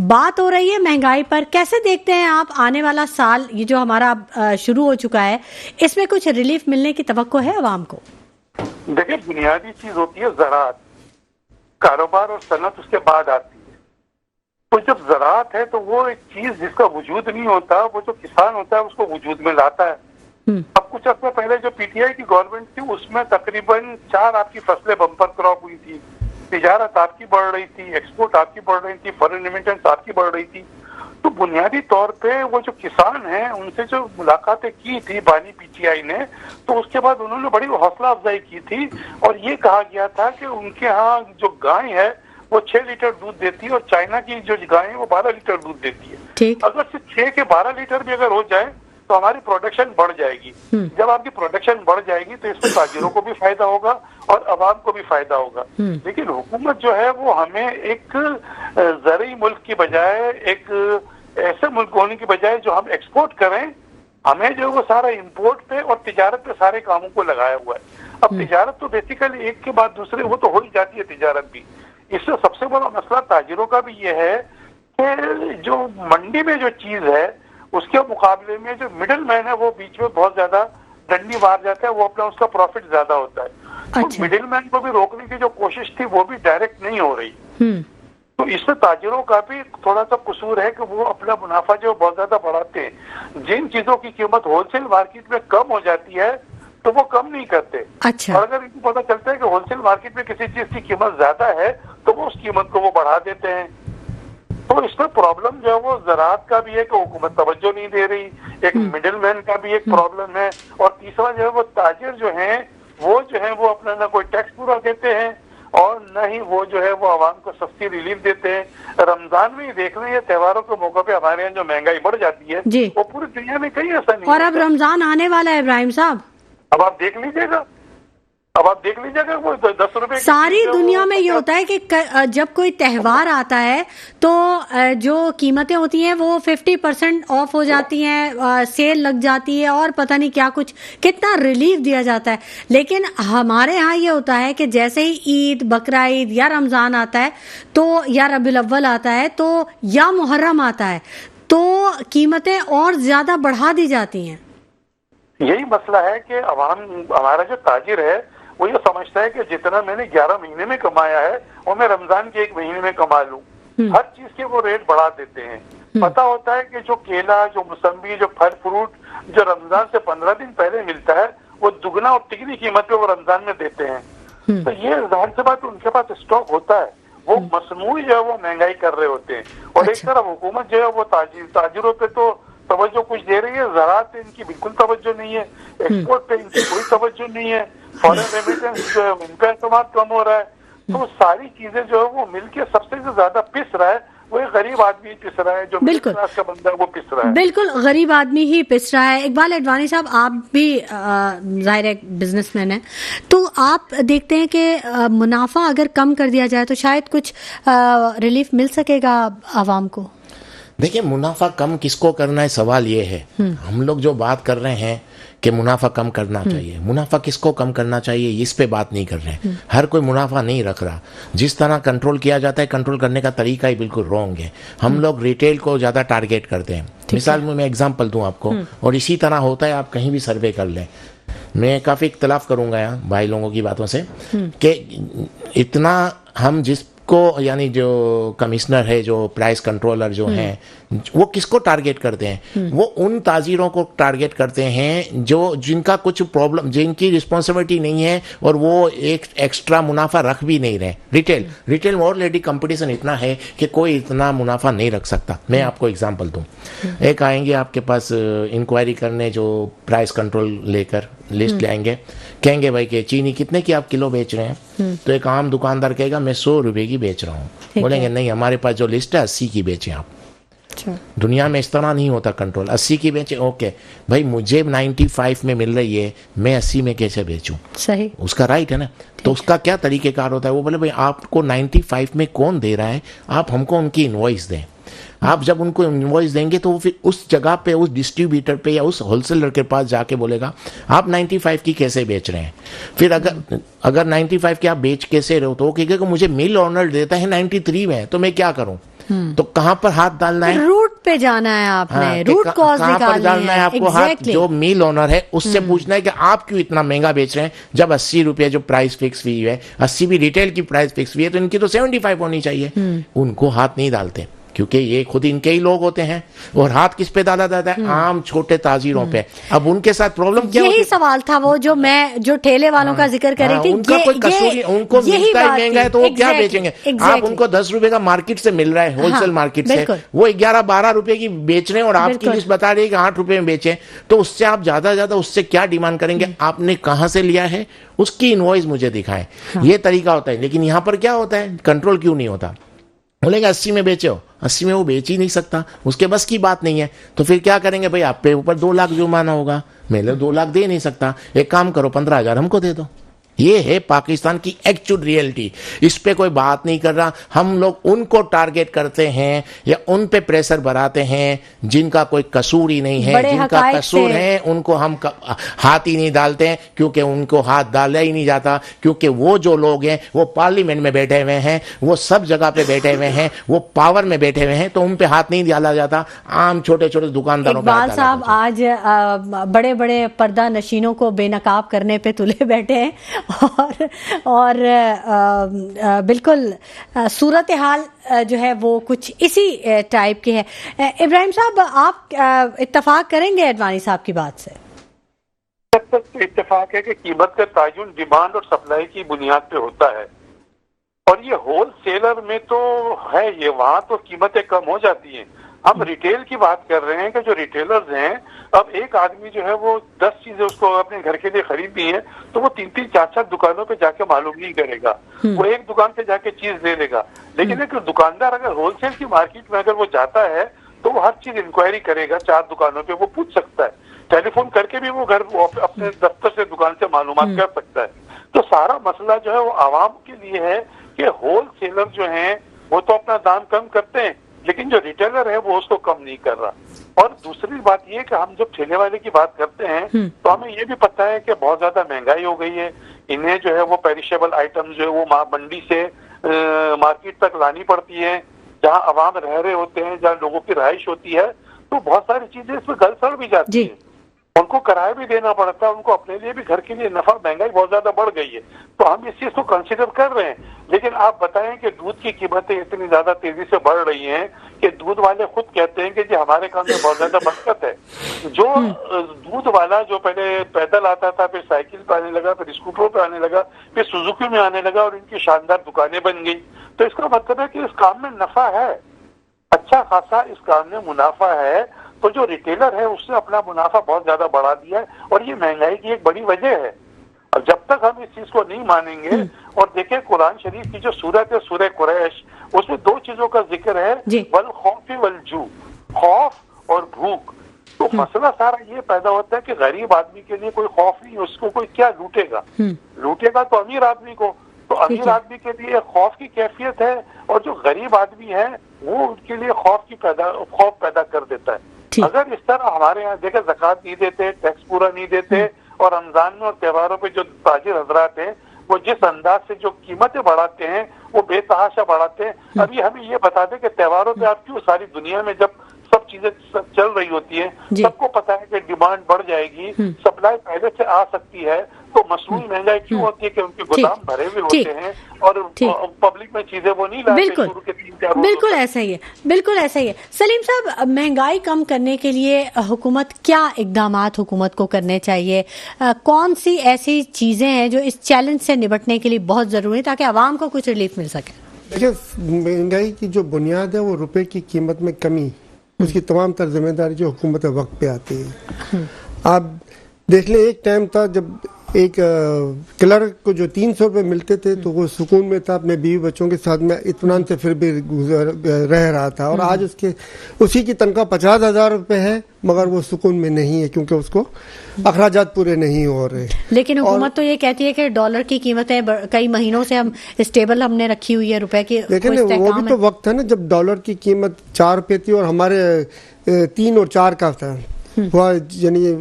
بات ہو رہی ہے مہنگائی پر، کیسے دیکھتے ہیں آپ آنے والا سال یہ جو ہمارا شروع ہو چکا ہے، اس میں کچھ ریلیف ملنے کی توقع ہے عوام کو؟
دیکھیں، بنیادی چیز ہوتی ہے زراعت، کاروبار اور صنعت اس کے بعد آتی ہے۔ تو جب زراعت ہے تو وہ ایک چیز جس کا وجود نہیں ہوتا، وہ جو کسان ہوتا ہے اس کو وجود میں لاتا ہے۔ اب کچھ عرصہ پہلے جو پی ٹی آئی کی گورنمنٹ تھی، اس میں تقریباً 4 آپ کی فصلیں بمپر کراپ ہوئی تھی، تجارت آپ کی بڑھ رہی تھی، ایکسپورٹ آپ کی بڑھ رہی تھی، فارن ریمیٹنس آپ کی بڑھ رہی تھی۔ تو بنیادی طور پہ وہ جو کسان ہیں ان سے جو ملاقاتیں کی تھی بانی پی ٹی آئی نے، تو اس کے بعد انہوں نے بڑی حوصلہ افزائی کی تھی، اور یہ کہا گیا تھا کہ ان کے ہاں جو گائے ہے وہ 6 لیٹر دودھ دیتی ہے، اور چائنا کی جو گائے وہ 12 لیٹر دودھ دیتی ہے۔ اگر صرف 6 کے 12 لیٹر بھی اگر ہو جائے تو ہماری پروڈکشن بڑھ جائے گی۔ جب آپ کی پروڈکشن بڑھ جائے گی تو اس میں تاجروں کو بھی فائدہ ہوگا اور عوام کو بھی فائدہ ہوگا۔ لیکن حکومت جو ہے وہ ہمیں ایک زرعی ملک کی بجائے، ایک ایسے ملک ہونے کی بجائے جو ہم ایکسپورٹ کریں، ہمیں جو وہ سارا امپورٹ پہ اور تجارت پہ سارے کاموں کو لگایا ہوا ہے۔ اب تجارت تو بیسیکلی ایک کے بعد دوسرے وہ تو ہو ہی جاتی ہے تجارت بھی۔ اس سے سب سے بڑا مسئلہ تاجروں کا بھی یہ ہے کہ جو منڈی میں جو چیز ہے اس کے مقابلے میں جو مڈل مین ہے وہ بیچ میں بہت زیادہ ڈنڈی مار جاتا ہے، وہ اپنا اس کا پروفٹ زیادہ ہوتا ہے۔ تو مڈل مین کو بھی روکنے کی جو کوشش تھی وہ بھی ڈائریکٹ نہیں ہو رہی۔ تو اس میں تاجروں کا بھی تھوڑا سا قصور ہے کہ وہ اپنا منافع جو بہت زیادہ بڑھاتے ہیں۔ جن چیزوں کی قیمت ہول سیل مارکیٹ میں کم ہو جاتی ہے تو وہ کم نہیں کرتے.
اچھا.
اور اگر ان کو پتا چلتا ہے کہ ہول سیل مارکیٹ میں کسی چیز کی قیمت زیادہ ہے تو وہ اس قیمت کو وہ بڑھا دیتے ہیں. تو اس میں پرابلم جو ہے وہ زراعت کا بھی ہے کہ حکومت توجہ نہیں دے رہی, ایک مڈل مین کا بھی ایک پرابلم ہے, اور تیسرا جو ہے وہ تاجر جو ہیں وہ اپنا نہ کوئی ٹیکس پورا دیتے ہیں اور نہ ہی وہ جو ہے وہ عوام کو سستی ریلیف دیتے ہیں. رمضان میں ہی دیکھ لیں, یہ تہواروں کے موقع پہ ہمارے یہاں جو مہنگائی بڑھ جاتی ہے
جی,
وہ پوری دنیا میں کہیں ایسا نہیں.
اور اب رمضان آنے والا ہے ابراہیم صاحب,
اب آپ دیکھ لیجیے گا وہ 10 روپے
ساری دنیا میں یہ ہوتا ہے کہ جب کوئی تہوار آتا ہے تو جو قیمتیں ہوتی ہیں وہ 50% آف ہو جاتی ہیں, سیل لگ جاتی ہے اور پتہ نہیں کیا کچھ کتنا ریلیف دیا جاتا ہے. لیکن ہمارے ہاں یہ ہوتا ہے کہ جیسے ہی عید, بقرعید یا رمضان آتا ہے تو یا ربیع الاول آتا ہے تو یا محرم آتا ہے تو قیمتیں اور زیادہ بڑھا دی جاتی ہیں.
یہی مسئلہ ہے کہ عوام, ہمارا جو تاجر ہے وہ یہ سمجھتا ہے کہ جتنا میں نے 11 مہینے میں کمایا ہے وہ میں رمضان کے 1 مہینے میں کما لوں. ہر چیز کے وہ ریٹ بڑھا دیتے ہیں. پتا ہوتا ہے کہ جو کیلا, جو موسمبی, جو پھل فروٹ جو رمضان سے 15 دن پہلے ملتا ہے وہ دگنا اور تگنی قیمت پہ وہ رمضان میں دیتے ہیں. تو یہ ظاہر سی بات ان کے پاس اسٹاک ہوتا ہے, وہ مصنوعی جو ہے وہ مہنگائی کر رہے ہوتے ہیں. اور ایک طرف حکومت جو ہے وہ تاجروں پہ تو توجہ کچھ دے رہی ہے, زراعت پہ ان کی بالکل توجہ نہیں ہے, ایکسپورٹ پہ ان کی کوئی توجہ نہیں ہے, فارن ریمیٹنس جو ہے ان کا اعتماد کم ہو رہا ہے. تو ساری چیزیں جو ہے وہ مل کے سب سے زیادہ پس رہا ہے وہ ایک غریب آدمی پس رہا ہے, جو مڈل کلاس کا بندہ ہے وہ پس رہا ہے.
بالکل غریب آدمی ہی پس رہا ہے. اقبال اڈوانی صاحب, آپ بھی ظاہر ایک بزنس مین ہیں, تو آپ دیکھتے ہیں کہ منافع اگر کم کر دیا جائے تو شاید کچھ ریلیف مل سکے گا عوام کو.
دیکھیں, منافع کم کس کو کرنا ہے, سوال یہ ہے. ہم لوگ جو بات کر رہے ہیں کہ منافع کم کرنا چاہیے, منافع کس کو کم کرنا چاہیے اس پہ بات نہیں کر رہے ہیں. ہر کوئی منافع نہیں رکھ رہا. جس طرح کنٹرول کیا جاتا ہے, کنٹرول کرنے کا طریقہ ہی بالکل رانگ ہے. ہم لوگ ریٹیل کو زیادہ ٹارگیٹ کرتے ہیں. مثال میں ایگزامپل دوں آپ کو, اور اسی طرح ہوتا ہے, آپ کہیں بھی سروے کر لیں. میں کافی اختلاف کروں گا یہاں بھائی لوگوں کی باتوں سے کہ اتنا ہم جس کو, یعنی جو کمشنر ہے, جو پرائس کنٹرولر جو ہیں, وہ کس کو ٹارگیٹ کرتے ہیں؟ وہ ان تاجروں کو ٹارگیٹ کرتے ہیں جن کا کچھ پرابلم, جن کی رسپانسبلٹی نہیں ہے اور وہ ایک ایکسٹرا منافع رکھ بھی نہیں رہے. ریٹیل میں آلریڈی کمپٹیشن اتنا ہے کہ کوئی اتنا منافع نہیں رکھ سکتا. میں آپ کو ایگزامپل دوں, ایک آئیں گے آپ کے پاس انکوائری کرنے, جو پرائس کنٹرول لے کر لسٹ لے آئیں گے, کہیں گے بھائی کہ چینی کتنے کی آپ کلو بیچ رہے ہیں؟ تو ایک عام دکاندار کہے گا میں 100 روپے کی بیچ رہا ہوں. بولیں گے نہیں, ہمارے پاس جو لسٹ ہے 80 کی بیچیں آپ. دنیا میں اس طرح نہیں ہوتا کنٹرول. 80 کی بیچیں, اوکے بھائی مجھے 95 میں مل رہی ہے, میں 80 میں کیسے بیچوں؟
صحیح,
اس کا رائٹ ہے نا. تو اس کا کیا طریقہ کار ہوتا ہے؟ وہ بولے بھائی آپ کو 95 میں کون دے رہا ہے, آپ ہم کو ان کی انوائس دیں. آپ جب ان کو انوائس دیں گے تو وہ پھر اس جگہ پہ, اس ڈسٹریبیوٹر پہ یا اس ہول سیلر کے پاس جا کے بولے گا آپ 95 کی کیسے بیچ رہے ہیں. پھر اگر 95 کی آپ بیچ کیسے رہے ہو, تو وہ کہے گا کہ مجھے مل آنر دیتا ہے 93 میں, تو میں کیا کروں؟ تو کہاں پر ہاتھ ڈالنا ہے؟
روٹ پہ جانا ہے آپ نے, روٹ کاز
نکالنا ہے آپ کو. ہاتھ جو میل آنر ہے اس سے پوچھنا ہے کہ آپ کیوں اتنا مہنگا بیچ رہے ہیں, جب 80 روپے جو پرائز فکس ہوئی ہے, 80 بھی ریٹیل کی پرائز فکس ہوئی ہے, تو ان کی تو 75 ہونی چاہیے. ان کو ہاتھ نہیں ڈالتے کیونکہ یہ خود ان کے ہی لوگ ہوتے ہیں. اور ہاتھ کس پہ ڈالا جاتا ہے؟ عام چھوٹے تاجروں پہ. اب ان کے ساتھ پرابلم کیا ہوتی ہے؟
یہی سوال تھا وہ جو ٹھیلے والوں کا ذکر کر رہی تھی.
ان کا کوئی قصور نہیں, ان کو ملتا ہی مہنگا ہے تو وہ کیا بیچیں گے؟ آپ ان کو 10 روپے کا مارکیٹ سے مل رہا ہے, ہول سیل مارکیٹ سے, وہ 11-12 روپے کی بیچ رہے ہیں اور آپ کی لسٹ بتا رہی ہے کہ 8 روپے میں بیچیں, تو اس سے آپ زیادہ اس سے کیا ڈیمانڈ کریں گے؟ آپ نے کہاں سے لیا ہے اس کی انوائس مجھے دکھائیں. یہ طریقہ ہوتا ہے. لیکن یہاں پر کیا ہوتا ہے, کنٹرول کیوں نہیں ہوتا؟ بولے گا 80 میں بیچے ہو, 80 میں وہ بیچ ہی نہیں سکتا, اس کے بس کی بات نہیں ہے. تو پھر کیا کریں گے بھائی, آپ پہ اوپر 2 لاکھ جرمانہ ہوگا. میں 2 لاکھ دے نہیں سکتا, ایک کام کرو 15,000 ہم کو دے دو. یہ ہے پاکستان کی ایکچوئل ریئلٹی. اس پہ کوئی بات نہیں کر رہا. ہم لوگ ان کو ٹارگیٹ کرتے ہیں یا ان پہ پریشر بڑھاتے ہیں جن کا کوئی قصور ہی نہیں ہے. جن کا قصور ہے ان کو ہم ہاتھ ہی نہیں ڈالتے ہیں, کیونکہ ان کو ہاتھ ڈالا ہی نہیں جاتا. کیونکہ وہ جو لوگ ہیں وہ پارلیمنٹ میں بیٹھے ہوئے ہیں, وہ سب جگہ پہ بیٹھے ہوئے ہیں, وہ پاور میں بیٹھے ہوئے ہیں, تو ان پہ ہاتھ نہیں ڈالا جاتا. عام چھوٹے چھوٹے دکانداروں پہ.
اقبال صاحب آج بڑے بڑے پردہ نشینوں کو بے نقاب کرنے پہ تلے بیٹھے ہیں, اور بالکل صورتحال جو ہے وہ کچھ اسی ٹائپ کی ہے. ابراہیم صاحب, آپ اتفاق کریں گے اڈوانی صاحب کی بات سے؟
تک تو اتفاق ہے کہ قیمت کا تعین ڈیمانڈ اور سپلائی کی بنیاد پہ ہوتا ہے، اور یہ ہول سیلر میں تو ہے، یہ وہاں تو قیمتیں کم ہو جاتی ہیں. ہم ریٹیل کی بات کر رہے ہیں کہ جو ریٹیلرز ہیں، اب ایک آدمی جو ہے وہ 10 چیزیں اس کو اپنے گھر کے لیے خریدنی ہے تو وہ 3-3 4-4 دکانوں پہ جا کے معلوم نہیں کرے گا، وہ ایک دکان پہ جا کے چیز لے لے گا. لیکن ایک دکاندار اگر ہول سیل کی مارکیٹ میں اگر وہ جاتا ہے تو وہ ہر چیز انکوائری کرے گا، 4 دکانوں پہ وہ پوچھ سکتا ہے، ٹیلی فون کر کے بھی وہ گھر اپنے دفتر سے دکان سے معلومات کر سکتا ہے. تو سارا مسئلہ جو ہے وہ عوام کے لیے ہے کہ ہول سیلر جو ہیں وہ تو اپنا دام کم کرتے ہیں، لیکن جو ریٹیلر ہے وہ اس کو کم نہیں کر رہا. اور دوسری بات یہ کہ ہم جب ٹھیلے والے کی بات کرتے ہیں تو ہمیں یہ بھی پتہ ہے کہ بہت زیادہ مہنگائی ہو گئی ہے، انہیں جو ہے وہ پیریشیبل آئٹم جو ہے وہ منڈی سے مارکیٹ تک لانی پڑتی ہے، جہاں عوام رہ رہے ہوتے ہیں، جہاں لوگوں کی رہائش ہوتی ہے، تو بہت ساری چیزیں اس میں گل سڑ بھی جاتی ہیں، ان کو کرایہ بھی دینا پڑتا ہے، ان کو اپنے لیے بھی گھر کے لیے نفع، مہنگائی بہت زیادہ بڑھ گئی ہے. تو ہم اس چیز کو کنسیڈر کر رہے ہیں. لیکن آپ بتائیں کہ دودھ کی قیمتیں اتنی زیادہ تیزی سے بڑھ رہی ہیں کہ دودھ والے خود کہتے ہیں کہ جی ہمارے کام میں بہت زیادہ برکت ہے. جو دودھ والا جو پہلے پیدل آتا تھا، پھر سائیکل پہ آنے لگا، پھر اسکوٹروں پہ آنے لگا، پھر سوزوکی میں آنے لگا، اور ان کی شاندار دکانیں بن گئی. تو اس کا مطلب ہے کہ اس کام میں نفع ہے، اچھا خاصا اس کام میں منافع ہے. تو جو ریٹیلر ہے اس نے اپنا منافع بہت زیادہ بڑھا دیا ہے، اور یہ مہنگائی کی ایک بڑی وجہ ہے. اب جب تک ہم اس چیز کو نہیں مانیں گے، اور دیکھیں قرآن شریف کی جو سورت ہے سورہ قریش، اس میں 2 چیزوں کا ذکر ہے، والخوف والجوع، خوف اور بھوک. تو مسئلہ سارا یہ پیدا ہوتا ہے کہ غریب آدمی کے لیے کوئی خوف نہیں، اس کو کوئی کیا لوٹے گا تو امیر آدمی کو. تو امیر آدمی کے لیے خوف کی کیفیت ہے، اور جو غریب آدمی ہے وہ ان کے لیے خوف پیدا کر دیتا ہے. اگر اس طرح ہمارے یہاں دیکھیں زکوٰۃ نہیں دیتے، ٹیکس پورا نہیں دیتے، اور رمضان میں اور تہواروں پہ جو تاجر حضرات ہیں وہ جس انداز سے جو قیمتیں بڑھاتے ہیں وہ بے تحاشا بڑھاتے ہیں. ابھی ہمیں یہ بتا دیں کہ تہواروں پہ آپ کیوں ساری دنیا میں جب سب چیزیں چل رہی ہوتی ہیں، سب کو پتا ہے کہ ڈیمانڈ بڑھ جائے گی، سپلائی پہلے سے آ سکتی ہے، تو مصنوعی مہنگائی کیوں ہوتی ہے کہ ان کے گودام بھرے ہوئے ہوتے ہیں اور پبلک میں چیزیں وہ نہیں لاتے.
بالکل ایسا ہی ہے، بالکل ایسا ہی ہے. سلیم صاحب، مہنگائی کم کرنے کے لیے حکومت کیا اقدامات حکومت کو کرنے چاہیے؟ کون سی ایسی چیزیں ہیں جو اس چیلنج سے نبٹنے کے لیے بہت ضروری تاکہ عوام کو کچھ ریلیف مل سکے؟
دیکھیں، مہنگائی کی جو بنیاد ہے وہ روپے کی قیمت میں کمی، اس کی تمام تر ذمہ داری جو حکومت وقت پہ آتی ہے. آپ دیکھ لیں، ایک ٹائم تھا جب ایک کلرک کو جو 300 روپے ملتے تھے تو وہ سکون میں تھا، اپنے بیوی بچوں کے ساتھ میں اطمینان سے پھر بھی رہ رہا تھا. اور آج اسی کی تنخواہ 50,000 روپے ہے، مگر وہ سکون میں نہیں ہے کیونکہ اس کو اخراجات پورے نہیں ہو رہے.
لیکن حکومت تو یہ کہتی ہے کہ ڈالر کی قیمتیں کئی مہینوں سے ہم اسٹیبل ہم نے رکھی ہوئی ہے، روپے کی.
لیکن وہ بھی تو وقت ہے نا جب ڈالر کی قیمت 4 روپے تھی اور ہمارے 3 اور 4 کا تھا. یعنی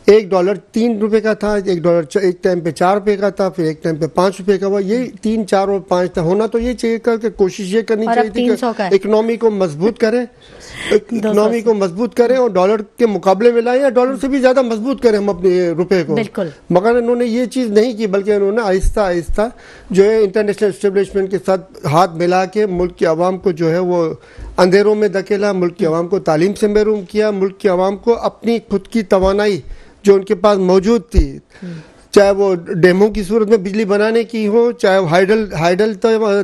$1 3 روپے کا تھا، $1 ایک ٹائم پہ 4 روپے کا تھا، پھر ایک ٹائم پہ 5 روپے کا ہوا. یہ 3 4 اور 5 تھا. ہونا تو یہ چاہیے کہ کوشش یہ کرنی چاہیے تھی کہ اکنامی کو مضبوط کریں اور ڈالر کے مقابلے میں لائیں، یا ڈالر سے بھی زیادہ مضبوط کریں ہم اپنے روپے کو. مگر انہوں نے یہ چیز نہیں کی، بلکہ انہوں نے آہستہ آہستہ جو ہے انٹرنیشنل اسٹیبلشمنٹ کے ساتھ ہاتھ ملا کے ملک کی عوام کو جو ہے وہ اندھیروں میں دھکیلا، ملک کی عوام کو تعلیم سے محروم کیا، ملک کی عوام کو اپنی خود کی توانائی جو ان کے پاس موجود تھی، چاہے وہ ڈیموں کی صورت میں بجلی بنانے کی ہو، چاہے وہ ہائیڈل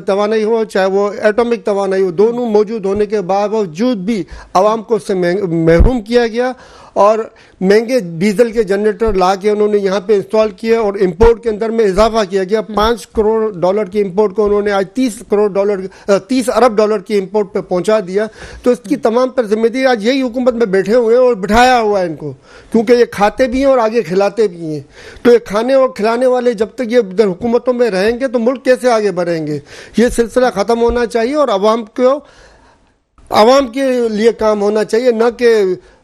توانائی ہو، چاہے وہ ایٹمک توانائی ہو، دونوں موجود ہونے کے باوجود بھی عوام کو اس سے محروم کیا گیا. اور مہنگے ڈیزل کے جنریٹر لا کے انہوں نے یہاں پہ انسٹال کیے اور امپورٹ کے اندر میں اضافہ کیا گیا. $5 کروڑ کی امپورٹ کو انہوں نے آج $30 ارب کی امپورٹ پہ پہنچا دیا. تو اس کی تمام پر ذمہ داری آج یہی حکومت میں بیٹھے ہوئے ہیں اور بٹھایا ہوا ہے ان کو، کیونکہ یہ کھاتے بھی ہیں اور آگے کھلاتے بھی ہیں. تو یہ کھانے اور کھلانے والے جب تک یہ ادھر حکومتوں میں رہیں گے تو ملک کیسے آگے بڑھیں گے؟ یہ سلسلہ ختم ہونا چاہیے اور عوام کے لیے کام ہونا چاہیے، نہ کہ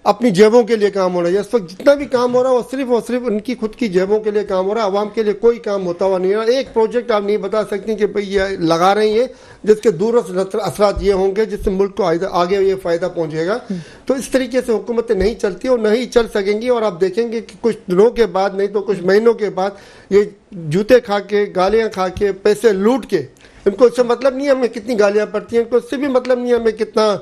اپنی جیبوں کے لیے کام ہو رہا ہے. اس وقت جتنا بھی کام ہو رہا ہے وہ صرف ان کی خود کی جیبوں کے لیے کام ہو رہا ہے، عوام کے لیے کوئی کام ہوتا ہوا نہیں ہے. ایک پروجیکٹ آپ نہیں بتا سکتے کہ بھئی یہ لگا رہے ہیں جس کے دور اثرات یہ ہوں گے جس سے ملک کو آگے یہ فائدہ پہنچے گا. تو اس طریقے سے حکومتیں نہیں چلتی اور نہیں چل سکیں گی. اور آپ دیکھیں گے کہ کچھ دنوں کے بعد، نہیں تو کچھ مہینوں کے بعد، یہ جوتے کھا کے، گالیاں کھا کے، پیسے لوٹ کے، ان کو اس سے مطلب نہیں ہے ہمیں کتنی گالیاں پڑتی ہیں، ان کو اس سے بھی مطلب نہیں ہے ہمیں کتنا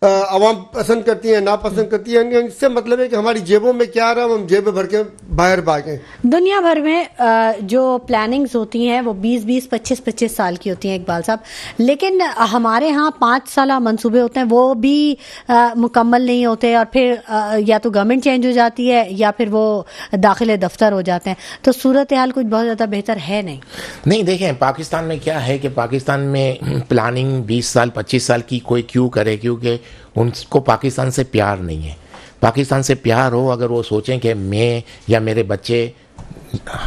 عوام پسند کرتی ہیں ناپسند کرتی ہیں. اس سے مطلب ہے کہ ہماری جیبوں میں کیا آ رہا ہے ہم جیبیں بھر کے باہر بھاگیں.
دنیا بھر میں جو پلاننگز ہوتی ہیں وہ 20-20 25-25 سال کی ہوتی ہیں اقبال صاحب, لیکن ہمارے ہاں 5 سالہ منصوبے ہوتے ہیں وہ بھی مکمل نہیں ہوتے, اور پھر یا تو گورنمنٹ چینج ہو جاتی ہے یا پھر وہ داخل دفتر ہو جاتے ہیں, تو صورتحال کچھ بہت زیادہ بہتر ہے نہیں.
دیکھیں پاکستان میں کیا ہے کہ پاکستان میں پلاننگ 20 سال 25 سال کی کوئی کیوں کرے, کیونکہ ان کو پاکستان سے پیار نہیں ہے. پاکستان سے پیار ہو, اگر وہ سوچیں کہ میں یا میرے بچے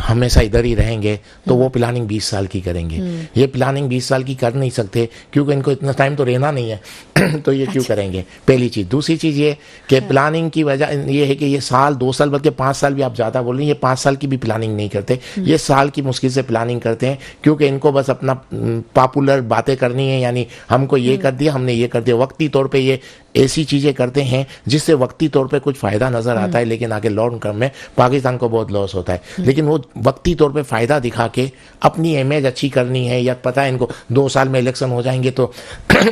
ہمیشہ ادھر ہی رہیں گے تو وہ پلاننگ 20 سال کی کریں گے. یہ پلاننگ 20 سال کی کر نہیں سکتے کیونکہ ان کو اتنا ٹائم تو رہنا نہیں ہے تو یہ کیوں کریں گے, پہلی چیز. دوسری چیز یہ کہ پلاننگ کی وجہ یہ ہے کہ یہ سال 2 سال بلکہ 5 سال بھی آپ زیادہ بول رہے ہیں, یہ 5 سال کی بھی پلاننگ نہیں کرتے, یہ سال کی مشکل سے پلاننگ کرتے ہیں کیونکہ ان کو بس اپنا پاپولر باتیں کرنی ہے, یعنی ہم کو یہ کر دیا, ہم نے یہ کر دیا. وقتی طور پہ یہ ایسی چیزیں کرتے ہیں جس سے وقتی طور پہ کچھ فائدہ نظر آتا ہے, لیکن آگے لانگ ٹرم میں پاکستان کو بہت لاس ہوتا ہے. لیکن وہ وقتی طور پہ فائدہ دکھا کے اپنی امیج اچھی کرنی ہے, یا پتہ ہے ان کو 2 سال میں الیکشن ہو جائیں گے تو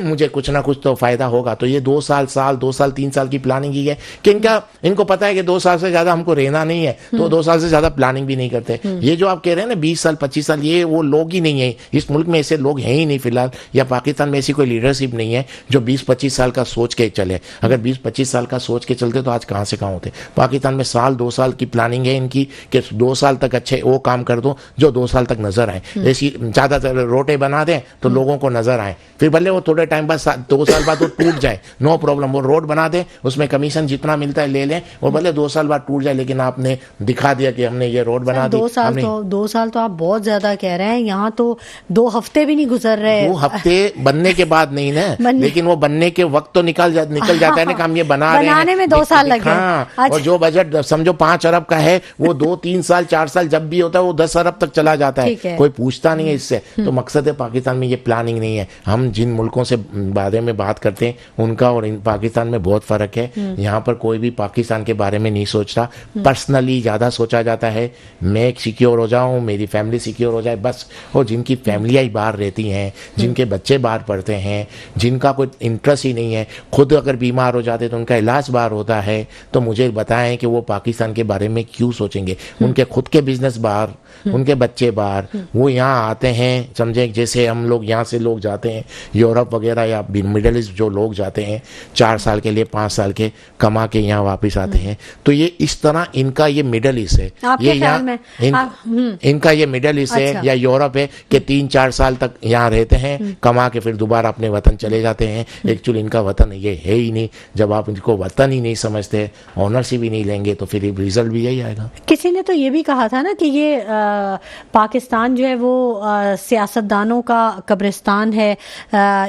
مجھے کچھ نہ کچھ تو فائدہ ہوگا, تو یہ 2 سال 3 سال کی پلاننگ کی ہے کہ ان کو پتہ ہے کہ 2 سال سے زیادہ ہم کو رہنا نہیں ہے, تو 2 سال سے زیادہ پلاننگ بھی نہیں کرتے. یہ جو آپ کہہ رہے ہیں نا 20 سال 25 سال, یہ وہ لوگ ہی نہیں ہیں اس ملک میں, ایسے لوگ ہیں ہی نہیں فی الحال, یا پاکستان میں ایسی کوئی لیڈرشپ نہیں ہے جو 20-25 سال کا سوچ کے چلے. اگر 20-25 سال کا سوچ کے چلتے تو آج کہاں سے کہاں ہوتے. پاکستان میں 2 سال کی پلاننگ ہے ان کی کہ 2 سال تک اچھے وہ کام کر دو جو 2 سال تک نظر آئیں. ایسی زیادہ تر روٹے بنا دیں تو لوگوں کو نظر آئیں, پھر بھلے وہ تھوڑے ٹائم بعد 2 سال بعد وہ ٹوٹ جائے, نو پرابلم. وہ روڈ بنا دیں, اس میں کمیشن جتنا ملتا ہے لے لیں, اور بھلے 2 سال بعد ٹوٹ جائے, لیکن آپ نے دکھا دیا کہ ہم نے یہ روڈ بنا دی.
2 سال تو آپ بہت زیادہ کہہ رہے ہیں, یہاں تو 2 ہفتے بھی نہیں گزر رہے.
2 ہفتے بننے کے بعد نہیں نا, لیکن وہ بننے کے وقت تو نکل جاتا ہے نا کہ ہم یہ بنانے میں 2 سال لگے. اور جو بجٹ سمجھو 5 ارب کا ہے وہ 2-3 سال 4 سال جب بھی ہوتا ہے وہ 10 ارب تک چلا جاتا ہے, کوئی پوچھتا نہیں ہے اس سے. تو مقصد ہے پاکستان میں یہ پلاننگ نہیں ہے. ہم جن ملکوں سے بارے میں بات کرتے ہیں ان کا اور پاکستان میں بہت فرق ہے. یہاں پر کوئی بھی پاکستان کے بارے میں نہیں سوچتا, پرسنلی زیادہ سوچا جاتا ہے, میں سیکیور ہو جاؤں, میری فیملی سیکیور ہو جائے بس. اور جن کی فیملیاں ہی باہر رہتی ہیں, جن کے بچے باہر پڑھتے ہیں, جن کا کوئی انٹرسٹ ہی نہیں ہے, خود اگر بیمار ہو جاتے تو ان کا علاج باہر ہوتا ہے, تو مجھے بتائیں کہ وہ پاکستان کے بارے میں کیوں سوچیں گے. ان کے خود کے بزنس باہر, ان کے بچے باہر, وہ یہاں آتے ہیں سمجھیں جیسے ہم لوگ یہاں سے لوگ جاتے ہیں یورپ وغیرہ یا مڈل ایسٹ, جو لوگ جاتے ہیں 4 سال کے لیے 5 سال کے کما کے یہاں واپس آتے ہیں. تو یہ اس طرح ان کا یہ مڈل ایسٹ ہے, یہ یہاں ان کا یہ مڈل ایسٹ ہے یا یورپ ہے کہ 3-4 سال تک یہاں رہتے ہیں, کما کے پھر دوبارہ اپنے وطن چلے جاتے ہیں. ایکچولی ان کا وطن یہ ہے ہی نہیں. جب آپ ان کو وطن ہی نہیں سمجھتے, آنرشپ ہی نہیں لیں گے, تو پھر رزلٹ بھی یہی آئے گا.
کسی نے تو یہ بھی کہا تھا نا کہ یہ پاکستان جو ہے وہ سیاستدانوں کا قبرستان ہے,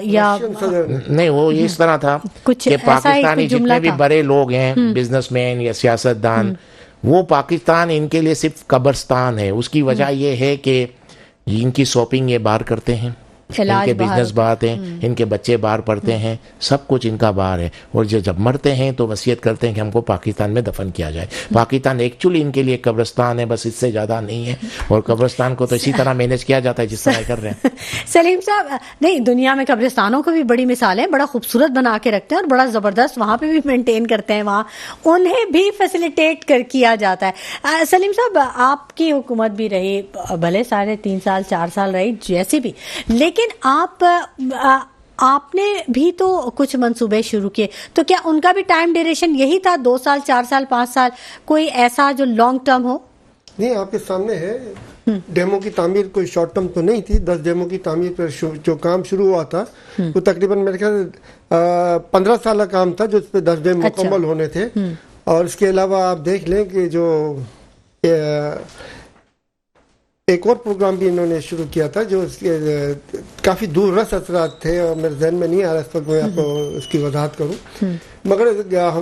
یا
نہیں وہ اس طرح تھا کہ پاکستانی جتنے بھی بڑے لوگ ہیں بزنس مین یا سیاستدان, وہ پاکستان ان کے لیے صرف قبرستان ہے. اس کی وجہ یہ ہے کہ ان کی شاپنگ یہ باہر کرتے ہیں, ان کے بزنس باہر ہیں, ان کے بچے باہر پڑھتے ہیں, سب کچھ ان کا باہر ہے. اور جب مرتے ہیں تو وصیت کرتے ہیں کہ ہم کو پاکستان میں دفن کیا جائے. پاکستان ایکچولی ان کے لیے قبرستان ہے, بس اس سے زیادہ نہیں ہے. اور قبرستان کو تو اسی طرح مینیج کیا جاتا ہے جس طرح کر رہے ہیں.
سلیم صاحب, نہیں دنیا میں قبرستانوں کو بھی بڑی مثالیں, بڑا خوبصورت بنا کے رکھتے ہیں اور بڑا زبردست وہاں پہ بھی مینٹین کرتے ہیں, وہاں انہیں بھی فیسیلیٹیٹ کیا جاتا ہے. سلیم صاحب, آپ کی حکومت بھی رہی, بھلے 3.5 سال 4 سال رہی, جیسی بھی, لیکن آپ نے بھی تو کچھ منصوبے شروع کیے, تو کیا ان کا بھی ٹائم ڈیوریشن یہی تھا 2 سال 4 سال 5 سال, کوئی ایسا جو لانگ ٹرم ہو؟
نہیں, آپ کے سامنے ہے. ڈیمو کی تعمیر کوئی شارٹ ٹرم تو نہیں تھی. 10 ڈیمو کی تعمیر پر جو کام شروع ہوا تھا وہ تقریباً میرے خیال 15 سال کا کام تھا جو اس پہ 10 ڈیم مکمل ہونے تھے. اور اس کے علاوہ آپ دیکھ لیں کہ جو ایک اور پروگرام بھی انہوں نے شروع کیا تھا جو اس کے کافی دور رس اثرات تھے, اور میرے ذہن میں نہیں آ رہا اس وقت میں آپ کو اس کی وضاحت کروں. مگر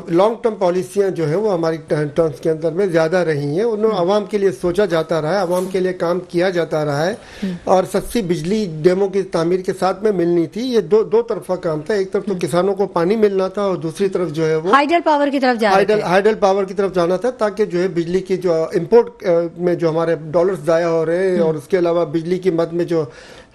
لانگ ٹرم پالیسیاں جو ہیں وہ ہماری ٹرمز کے اندر میں زیادہ رہی ہیں. انہوں عوام کے لیے سوچا جاتا رہا ہے, عوام کے لیے کام کیا جاتا رہا ہے, اور سستی بجلی ڈیموں کی تعمیر کے ساتھ میں ملنی تھی. یہ دو طرفہ کام تھا. ایک طرف تو کسانوں کو پانی ملنا تھا, اور دوسری طرف جو ہے وہ
ہائیڈل پاور کی طرف
ہائیڈل پاور کی طرف جانا تھا, تاکہ جو ہے بجلی کی جو امپورٹ میں جو ہمارے ڈالرز ضائع ہو رہے ہیں, اور اس کے علاوہ بجلی کی مد میں جو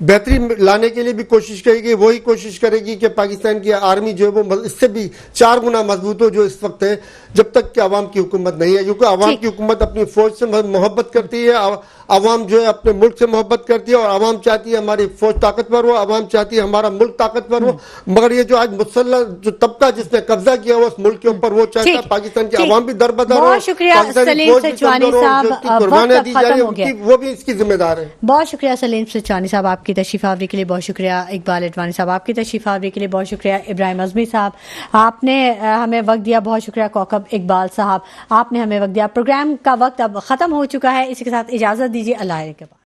بہتری لانے کے لیے بھی کوشش کرے گی, وہی کوشش کرے گی کہ پاکستان کی آرمی جو ہے وہ اس سے بھی 4 گنا مضبوط ہو جو اس وقت ہے, جب تک کہ عوام کی حکومت نہیں ہے. کیونکہ عوام کی حکومت اپنی فوج سے محبت کرتی ہے, عوام جو ہے اپنے ملک سے محبت کرتی ہے, اور عوام چاہتی ہے ہماری فوج طاقتور ہو, عوام چاہتی ہے ہمارا ملک طاقتور ہو. مگر یہ جو آج مسلح جو طبقہ جس نے قبضہ کیا ہوا اس ملک کے اوپر, وہ چاہتا ہے پاکستان کی عوام بھی دربدر ہو,
بہت شکریہ سلیم سچوانی صاحب,
قربانیاں دی جا رہی ہیں وہ بھی اس کی ذمہ دار ہے.
بہت شکریہ سلیم سچوانی صاحب آپ کی تشریف آوری کے لیے, بہت شکریہ اقبال اڈوانی صاحب آپ کی تشریف آوری کے لیے, بہت شکریہ ابراہیم اعظمی صاحب آپ نے ہمیں وقت دیا, بہت شکریہ کوکب اقبال صاحب آپ نے ہمیں وقت دیا. پروگرام کا وقت اب ختم ہو چکا ہے, اسی کے ساتھ اجازت دیجیے, اللہ کے بعد.